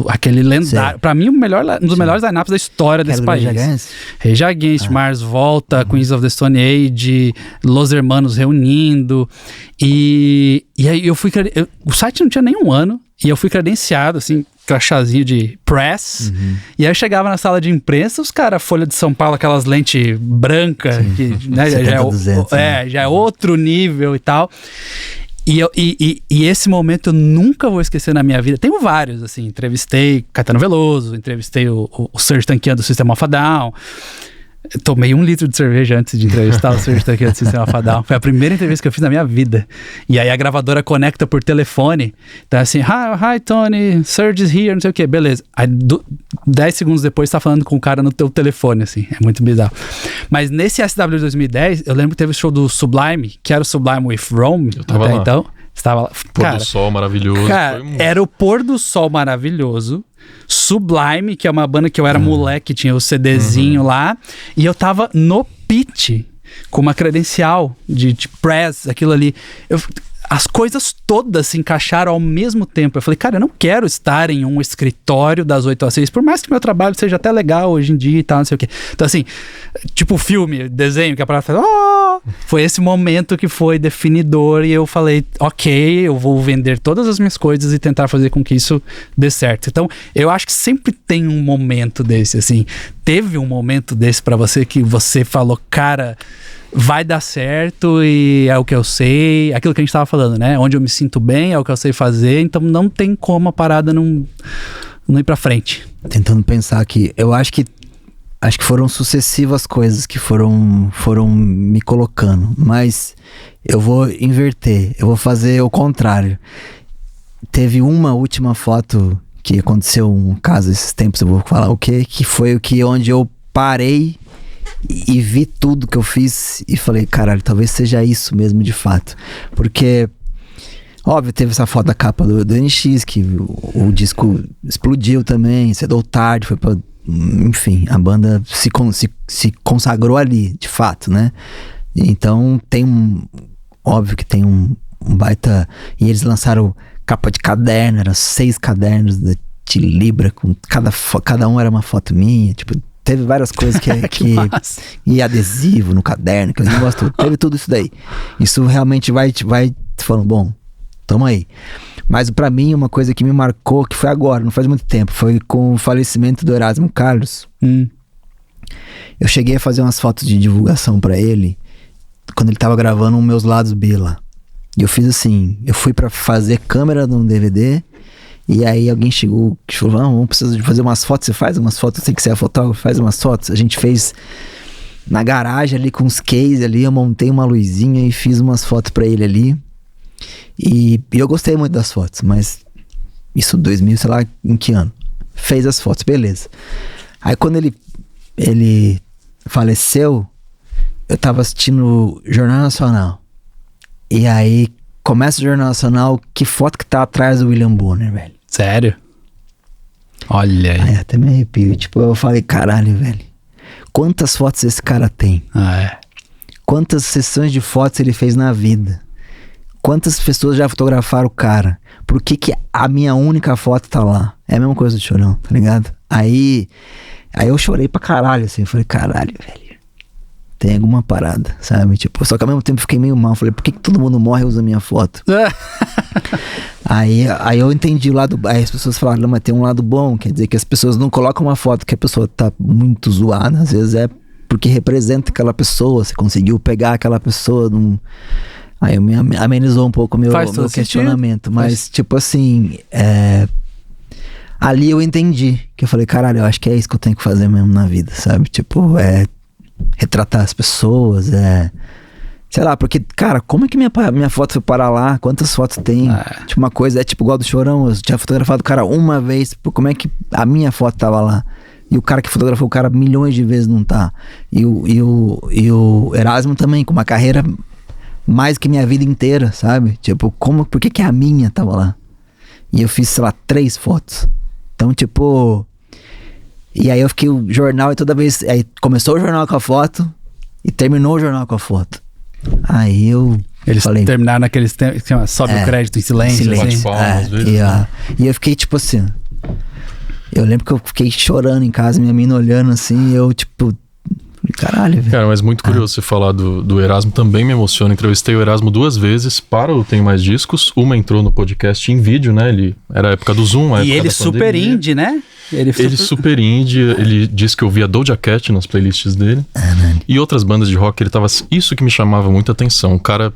Aquele lendário, pra mim um dos melhores lineups da história desse país. Rage Against, Mars Volta, Queens of the Stone Age, Los Hermanos reunindo. E aí eu fui... o site não tinha nem um ano, e eu fui credenciado, assim, crachazinho de press, e aí eu chegava na sala de imprensa, os caras, Folha de São Paulo, aquelas lentes brancas, que né, já é outro nível e tal. E esse momento eu nunca vou esquecer na minha vida. Tenho vários, assim, entrevistei Caetano Veloso, entrevistei o Serj Tankian do System of a Down. Eu tomei 1 litro de cerveja antes de entrevistar o Serj Tankian do System of a Down. Foi a primeira entrevista que eu fiz na minha vida. E aí a gravadora conecta por telefone. Então assim, hi Tony, Serj is here, não sei o que, beleza. Aí 10 segundos depois tá falando com o cara no teu telefone, assim. É muito bizarro. Mas nesse SW de 2010, eu lembro que teve o show do Sublime, que era o Sublime with Rome. Eu tava até lá. Então. Estava lá. Pôr do sol maravilhoso. Cara, era o pôr do sol maravilhoso. Sublime, que é uma banda que eu era moleque, tinha o CDzinho lá. E eu tava no pitch, com uma credencial de press, aquilo ali. As coisas todas se encaixaram ao mesmo tempo. Eu falei, cara, eu não quero estar em um escritório das 8 às 6, por mais que meu trabalho seja até legal hoje em dia e tal, não sei o quê. Então assim, tipo filme, desenho, que a parada faz, foi esse momento que foi definidor e eu falei, ok, eu vou vender todas as minhas coisas e tentar fazer com que isso dê certo. Então, eu acho que sempre tem um momento desse, assim. Teve um momento desse pra você que você falou, cara, vai dar certo e é o que eu sei, aquilo que a gente tava falando, né? Onde eu me sinto bem, é o que eu sei fazer, então não tem como a parada não ir pra frente. Tentando pensar aqui, eu acho que foram sucessivas coisas que foram me colocando, mas eu vou inverter, eu vou fazer o contrário. Teve uma última foto que aconteceu um caso esses tempos, eu vou falar o quê? Que foi onde eu parei e vi tudo que eu fiz e falei, caralho, talvez seja isso mesmo de fato. Porque, óbvio, teve essa foto da capa do NX, que o disco explodiu também, cedo ou tarde, foi pra... Enfim, a banda se consagrou ali, de fato, né? Então óbvio que tem um baita... E eles lançaram capa de caderno, eram 6 cadernos de Libra, com cada um era uma foto minha, tipo... Teve várias coisas que e adesivo no caderno, que eu não gosto. Teve tudo isso daí. Isso realmente vai falando, bom, tamo aí. Mas pra mim, uma coisa que me marcou, que foi agora, não faz muito tempo, foi com o falecimento do Erasmo Carlos. Eu cheguei a fazer umas fotos de divulgação pra ele, quando ele tava gravando os Meus Lados B lá. E eu fiz assim, eu fui pra fazer câmera num DVD, e aí alguém chegou e falou, vamos precisar de fazer umas fotos, você faz umas fotos, tem que ser a fotógrafa, faz umas fotos. A gente fez na garagem ali com os cases ali, eu montei uma luzinha e fiz umas fotos pra ele ali. E eu gostei muito das fotos, mas isso 2000, sei lá em que ano. Fez as fotos, beleza. Aí quando ele faleceu, eu tava assistindo o Jornal Nacional. E aí começa o Jornal Nacional, que foto que tá atrás do William Bonner, velho. Sério? Olha aí. Aí até me arrepio. Tipo, eu falei, caralho, velho. Quantas fotos esse cara tem? Quantas sessões de fotos ele fez na vida? Quantas pessoas já fotografaram o cara? Por que a minha única foto tá lá? É a mesma coisa do Chorão, tá ligado? Aí eu chorei pra caralho, assim. Eu falei, caralho, velho. tem alguma parada, sabe? Tipo, só que ao mesmo tempo fiquei meio mal. Falei, por que todo mundo morre e usa minha foto? Aí eu entendi o lado... Aí as pessoas falaram, não, mas tem um lado bom. Quer dizer que as pessoas não colocam uma foto que a pessoa tá muito zoada. Às vezes é porque representa aquela pessoa. Você conseguiu pegar aquela pessoa num... Aí eu me amenizou um pouco o meu questionamento. Mas, tipo assim... Ali eu entendi. Que eu falei, caralho, eu acho que é isso que eu tenho que fazer mesmo na vida, sabe? Tipo, retratar as pessoas, sei lá, porque, cara, como é que minha foto foi parar lá? Quantas fotos tem? Tipo, uma coisa, tipo igual do Chorão, eu tinha fotografado o cara uma vez, como é que a minha foto tava lá? E o cara que fotografou o cara milhões de vezes não tá. E o Erasmo também, com uma carreira mais que minha vida inteira, sabe? Tipo, por que a minha tava lá? E eu fiz, sei lá, 3 fotos. Então, tipo... E aí eu fiquei o jornal e toda vez... Aí começou o jornal com a foto e terminou o jornal com a foto. Aí eu falei... Eles terminaram naqueles que chama sobe o crédito em silêncio. Bate palmas, às vezes, e eu fiquei tipo assim... Eu lembro que eu fiquei chorando em casa, minha mina olhando assim, e eu tipo... Caralho, velho. Cara, mas muito curioso você falar do Erasmo, também me emociona. Entrevistei o Erasmo 2 vezes para o Tem Mais Discos. Uma entrou no podcast em vídeo, né? Era a época do Zoom, a época ele da super pandemia. indie, né? Ele super indie. Ele disse que ouvia Doja Cat nas playlists dele. E outras bandas de rock, ele tava... Isso que me chamava muita atenção. Um cara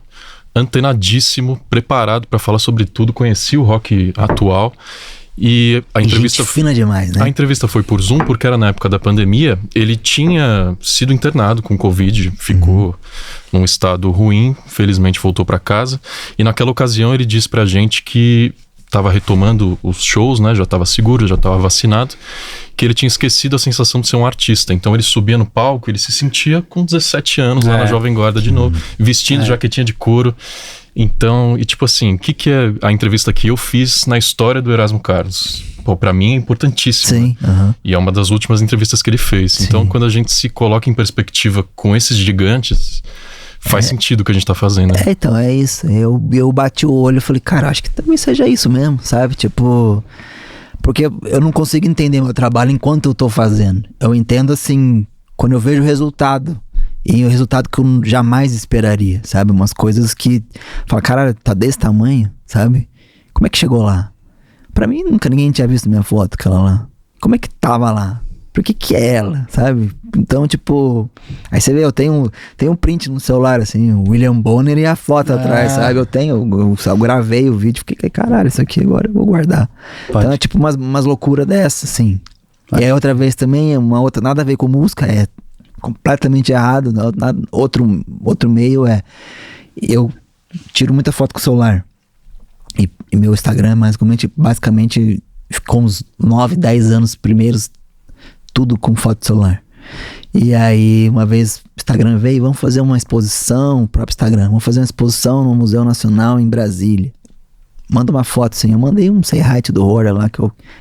antenadíssimo, preparado para falar sobre tudo, conhecia o rock atual. E a entrevista... Gente fina demais, né? A entrevista foi por Zoom, porque era na época da pandemia. Ele tinha sido internado com Covid, ficou num estado ruim, felizmente voltou para casa. E naquela ocasião ele disse pra gente que estava retomando os shows, né? Já estava seguro, já estava vacinado, que ele tinha esquecido a sensação de ser um artista. Então ele subia no palco, ele se sentia com 17 anos lá na Jovem Guarda de novo, vestindo jaquetinha de couro. Então, e tipo assim, o que é a entrevista que eu fiz na história do Erasmo Carlos? Pô, pra mim é importantíssimo. Sim, né? E é uma das últimas entrevistas que ele fez. Sim. Então, quando a gente se coloca em perspectiva com esses gigantes, faz sentido o que a gente tá fazendo. Né? Então, é isso. Eu bati o olho e falei, cara, acho que também seja isso mesmo, sabe? Tipo... Porque eu não consigo entender meu trabalho enquanto eu tô fazendo. Eu entendo assim, quando eu vejo o resultado. E o resultado que eu jamais esperaria, sabe? Umas coisas que... Fala, caralho, tá desse tamanho, sabe? Como é que chegou lá? Pra mim, nunca ninguém tinha visto minha foto, aquela lá. Como é que tava lá? Por que é ela, sabe? Então, tipo... Aí você vê, eu tenho um print no celular, assim, o William Bonner e a foto atrás, sabe? Eu gravei o vídeo, fiquei, caralho, isso aqui agora eu vou guardar. Pode. Então é tipo umas loucuras dessas, assim. Pode. E aí outra vez também, uma outra, nada a ver com música, completamente errado. Outro meio eu tiro muita foto com o celular e meu Instagram basicamente ficou uns 9, 10 anos primeiros tudo com foto de celular. E aí uma vez o Instagram veio, vamos fazer uma exposição, o próprio Instagram, vamos fazer uma exposição no Museu Nacional em Brasília. Manda uma foto, assim. Eu mandei um Say Hi to the World lá,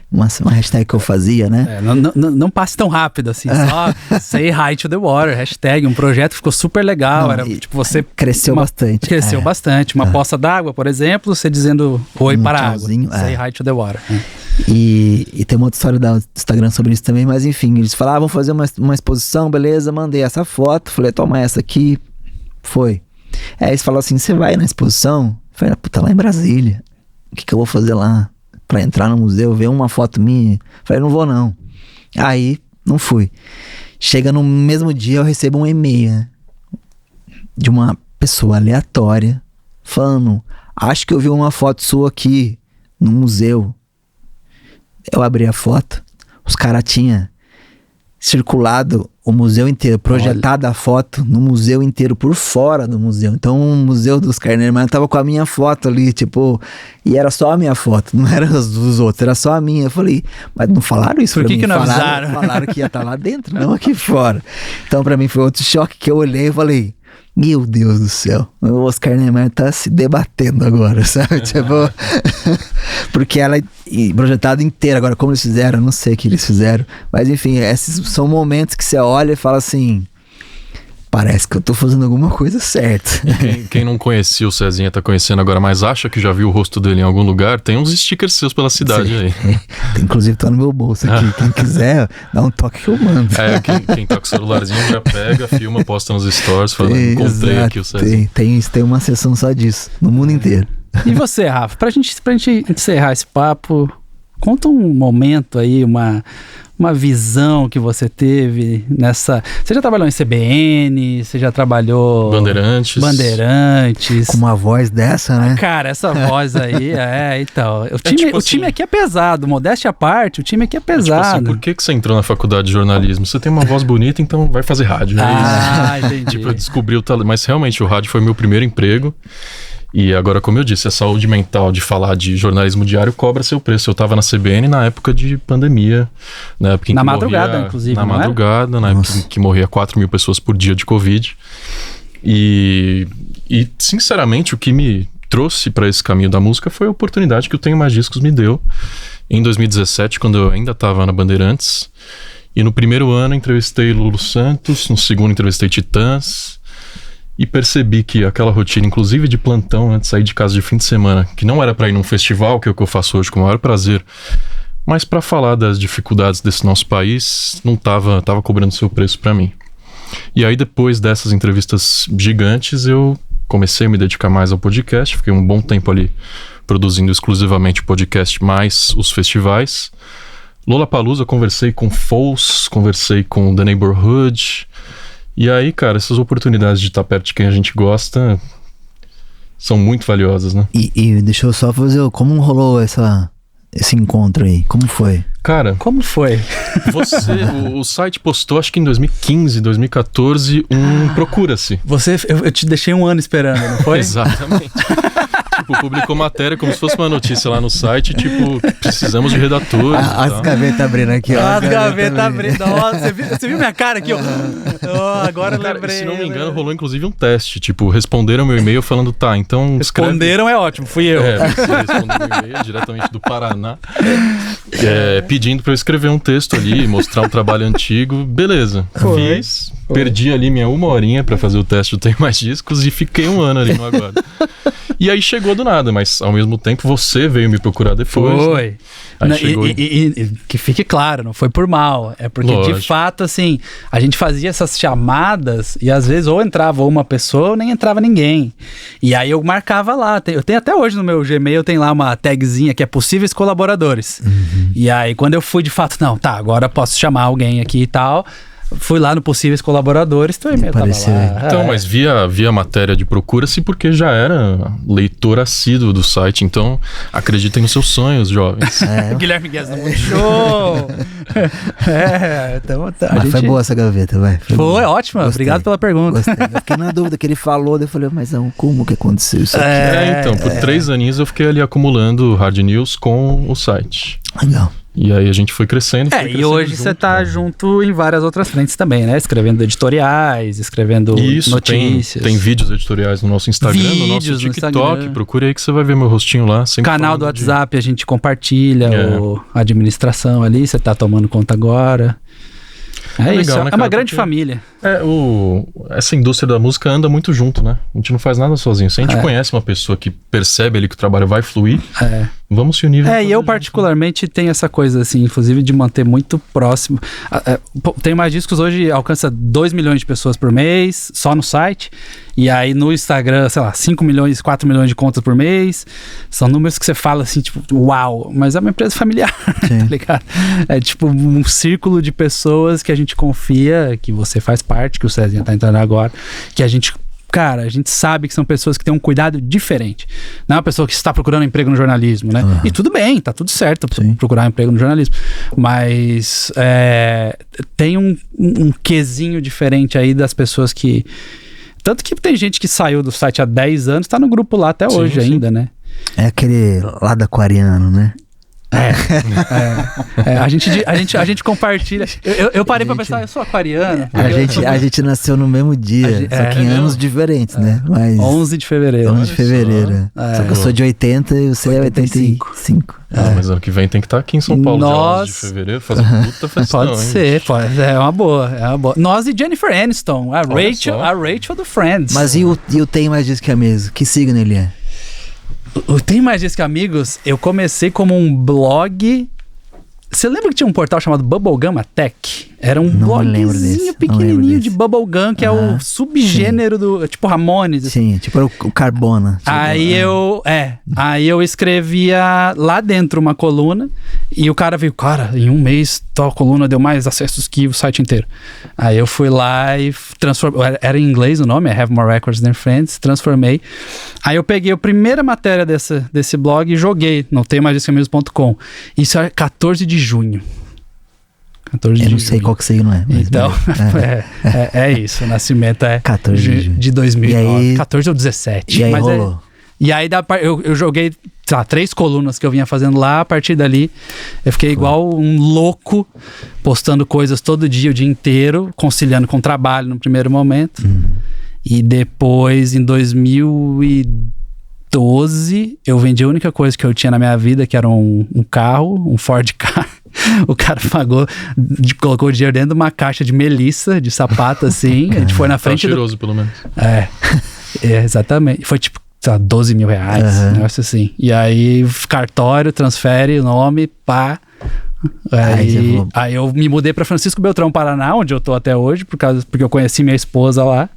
uma hashtag que eu fazia, né? Não passe tão rápido, assim. Só Say Hi to the Water, hashtag. Um projeto ficou super legal. Tipo, você... Cresceu bastante. Cresceu bastante. Uma poça d'água, por exemplo, você dizendo oi para a água. Say Hi to the Water. E tem uma outra história do Instagram sobre isso também, mas enfim, eles falaram, vamos fazer uma exposição, beleza, mandei essa foto, falei, toma essa aqui, foi. Aí eles falaram assim, você vai na exposição? Eu falei, puta, lá em Brasília. O que eu vou fazer lá? Pra entrar no museu, ver uma foto minha? Falei, não vou não. Aí, não fui. Chega no mesmo dia, eu recebo um e-mail, né, de uma pessoa aleatória falando, acho que eu vi uma foto sua aqui no museu. Eu abri a foto, os caras tinham circulado o museu inteiro, projetado a foto no museu inteiro, por fora do museu. Então o museu dos Carneiro tava com a minha foto ali, tipo, e era só a minha foto, não era as dos outros, era só a minha. Eu falei, mas não falaram isso pra mim? Por que não avisaram? Falaram que ia estar lá dentro, não aqui fora. Então pra mim foi outro choque que eu olhei e falei, meu Deus do céu, o Oscar Niemeyer tá se debatendo agora, sabe? Tipo, porque ela é projetada inteira. Agora, como eles fizeram, eu não sei o que eles fizeram. Mas enfim, esses são momentos que você olha e fala assim, parece que eu tô fazendo alguma coisa certa. Quem não conhecia o Cezinha tá conhecendo agora, mas acha que já viu o rosto dele em algum lugar, tem uns stickers seus pela cidade aí. Inclusive tá no meu bolso aqui. Quem quiser, dá um toque que eu mando. Quem tá com o celularzinho já pega, filma, posta nos stories, fala, encontrei aqui o Cezinha. Tem uma sessão só disso, no mundo inteiro. E você, Rafa, pra gente encerrar esse papo, conta um momento aí, uma visão que você teve nessa... Você já trabalhou em CBN, você já trabalhou... Bandeirantes. Com uma voz dessa, né? Cara, essa voz aí, então... O time aqui é pesado, modéstia à parte, o time aqui é pesado. Tipo assim, por que você entrou na faculdade de jornalismo? Você tem uma voz bonita, então vai fazer rádio. Entendi. Tipo, eu descobri o talento. Mas realmente, o rádio foi meu primeiro emprego. E agora, como eu disse, a saúde mental de falar de jornalismo diário cobra seu preço. Eu tava na CBN na época de pandemia. Na época em que madrugada, inclusive. Na madrugada, na época em que morria 4 mil pessoas por dia de Covid. E sinceramente, o que me trouxe para esse caminho da música foi a oportunidade que o Tenho Mais Discos me deu. Em 2017, quando eu ainda estava na Bandeirantes. E no primeiro ano entrevistei Lulu Santos, no segundo entrevistei Titãs. E percebi que aquela rotina, inclusive de plantão, né, de sair de casa de fim de semana, que não era para ir num festival, que é o que eu faço hoje com o maior prazer, mas para falar das dificuldades desse nosso país, não tava cobrando seu preço para mim. E aí, depois dessas entrevistas gigantes, eu comecei a me dedicar mais ao podcast. Fiquei um bom tempo ali produzindo exclusivamente o podcast, mais os festivais. Lollapalooza, conversei com Foles, conversei com The Neighborhood. E aí, cara, essas oportunidades de estar perto de quem a gente gosta são muito valiosas, né? E deixa eu só fazer, como rolou esse encontro aí? Como foi? Cara... Como foi? O site postou, acho que em 2015, 2014, Procura-se. Eu te deixei um ano esperando, não foi? Exatamente. Tipo, publicou matéria como se fosse uma notícia lá no site, tipo, precisamos de redatores. As gavetas abrindo aqui, ó. As gavetas abrindo. Nossa, você viu minha cara aqui, ó? Agora eu lembrei. Se não me engano, rolou inclusive um teste. Tipo, responderam meu e-mail falando, tá, então Responderam é ótimo, fui eu. Você respondeu meu e-mail diretamente do Paraná, pedindo pra eu escrever um texto ali, mostrar um trabalho antigo. Beleza. Fiz. Perdi ali minha 1 horinha pra fazer o teste do Tenho Mais Discos e fiquei 1 ano ali no aguardo. E aí chegou do nada, mas ao mesmo tempo você veio me procurar depois. Foi. Né? Aí chegou... e que fique claro, não foi por mal. É porque, lógico, de fato, assim, a gente fazia essas chamadas e às vezes ou entrava uma pessoa ou nem entrava ninguém. E aí eu marcava lá. Eu tenho até hoje no meu Gmail, tem lá uma tagzinha que é possíveis colaboradores. Uhum. E aí quando eu fui de fato, não, tá, agora posso chamar alguém aqui e tal... Fui lá no Possíveis Colaboradores, teu e-mail tava lá. Então, mas via matéria de Procura-se porque já era leitor assíduo do site. Então, acreditem nos seus sonhos, jovens. Guilherme Guedes no Multishow. Mas foi boa essa gaveta, vai. Foi ótima, obrigado pela pergunta. Gostei. Eu fiquei na dúvida que ele falou, daí eu falei, mas não, como que aconteceu isso aqui? Então, por 3 aninhos eu fiquei ali acumulando hard news com o site. Legal. E aí a gente foi crescendo. E hoje você tá junto em várias outras frentes também, né? Escrevendo editoriais, escrevendo notícias. Tem vídeos editoriais no nosso Instagram, no nosso TikTok. Procure aí que você vai ver meu rostinho lá. Canal do WhatsApp, a gente compartilha a administração ali, você tá tomando conta agora. É isso, legal, né, é uma grande família. Essa indústria da música anda muito junto, né? A gente não faz nada sozinho. Se a gente conhece uma pessoa que percebe ali que o trabalho vai fluir, vamos se unir. E eu particularmente tenho essa coisa assim, inclusive de manter muito próximo. Tenho Mais Discos hoje, alcança 2 milhões de pessoas por mês, só no site. E aí no Instagram, sei lá, 5 milhões, 4 milhões de contas por mês. São números que você fala assim, tipo, uau, mas é uma empresa familiar, tá ligado? É tipo um círculo de pessoas que a gente confia, que você faz parte, que o Cezinha tá entrando agora, que a gente... Cara, a gente sabe que são pessoas que têm um cuidado diferente. Não é uma pessoa que está procurando emprego no jornalismo, né? E tudo bem, tá tudo certo procurar emprego no jornalismo. Mas tem um quesinho diferente aí das pessoas que... Tanto que tem gente que saiu do site há 10 anos, tá no grupo lá até hoje ainda, né? É aquele lado aquariano, né? A gente compartilha. Eu parei pra pensar, eu sou aquariano. A gente nasceu no mesmo dia, só que em anos diferentes, né? Mas 11 de fevereiro. 11 de fevereiro. Só que eu sou de 80 e você é 85. Mas ano que vem tem que estar aqui em São Paulo, dia 11 de fevereiro, fazendo puta festão. Pode ser, é uma boa. Nós e Jennifer Aniston, a Rachel do Friends. Mas e o Tem Mais Disso Que Amigos? Que signo ele é? O Tem Mais Disso Que Amigos, eu comecei como um blog. Você lembra que tinha um portal chamado Bubblegum Attack? Era um blogzinho pequenininho de Bubblegum, que é o subgênero do... Tipo Ramones. Sim, tipo era o Carbona. Tipo, aí eu escrevia lá dentro uma coluna e o cara viu, em um mês tal coluna deu mais acessos que o site inteiro. Aí eu fui lá e transformei... Era em inglês o nome, I Have More Records Than Friends, transformei. Aí eu peguei a primeira matéria desse blog e joguei no TemMaisDiscoAmigos.com. Isso é 14 de junho. 14 de Eu não junho. sei qual que signo é. Então, é isso. O nascimento é 14 de 2009. Aí, 14 ou 17. E aí rolou. E aí eu joguei, 3 colunas que eu vinha fazendo lá. A partir dali, eu fiquei igual um louco, postando coisas todo dia, o dia inteiro, conciliando com o trabalho no primeiro momento. E depois, em 2012, eu vendi a única coisa que eu tinha na minha vida, que era um carro, um Ford Ka. O cara colocou o dinheiro dentro de uma caixa de melissa, de sapato, assim. A gente foi na frente. Cheiroso, pelo menos. Exatamente. Foi tipo, sei lá, 12 mil reais, um negócio assim. E aí, cartório, transfere o nome, pá. Aí eu me mudei pra Francisco Beltrão, Paraná, onde eu tô até hoje, porque eu conheci minha esposa lá.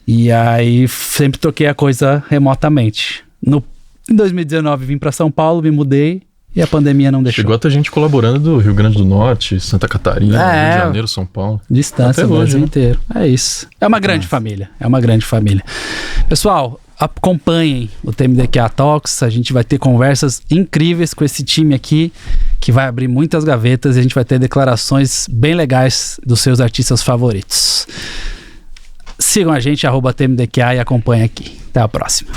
E aí, sempre troquei a coisa remotamente. Em 2019, vim pra São Paulo, me mudei. E a pandemia não deixou. Chegou até gente colaborando do Rio Grande do Norte, Santa Catarina, Rio de Janeiro, São Paulo. Distância, o Brasil inteiro. É isso. É uma grande família. Pessoal, acompanhem o TMDQA Talks. A gente vai ter conversas incríveis com esse time aqui, que vai abrir muitas gavetas e a gente vai ter declarações bem legais dos seus artistas favoritos. Sigam a gente, @TMDQA, e acompanhem aqui. Até a próxima.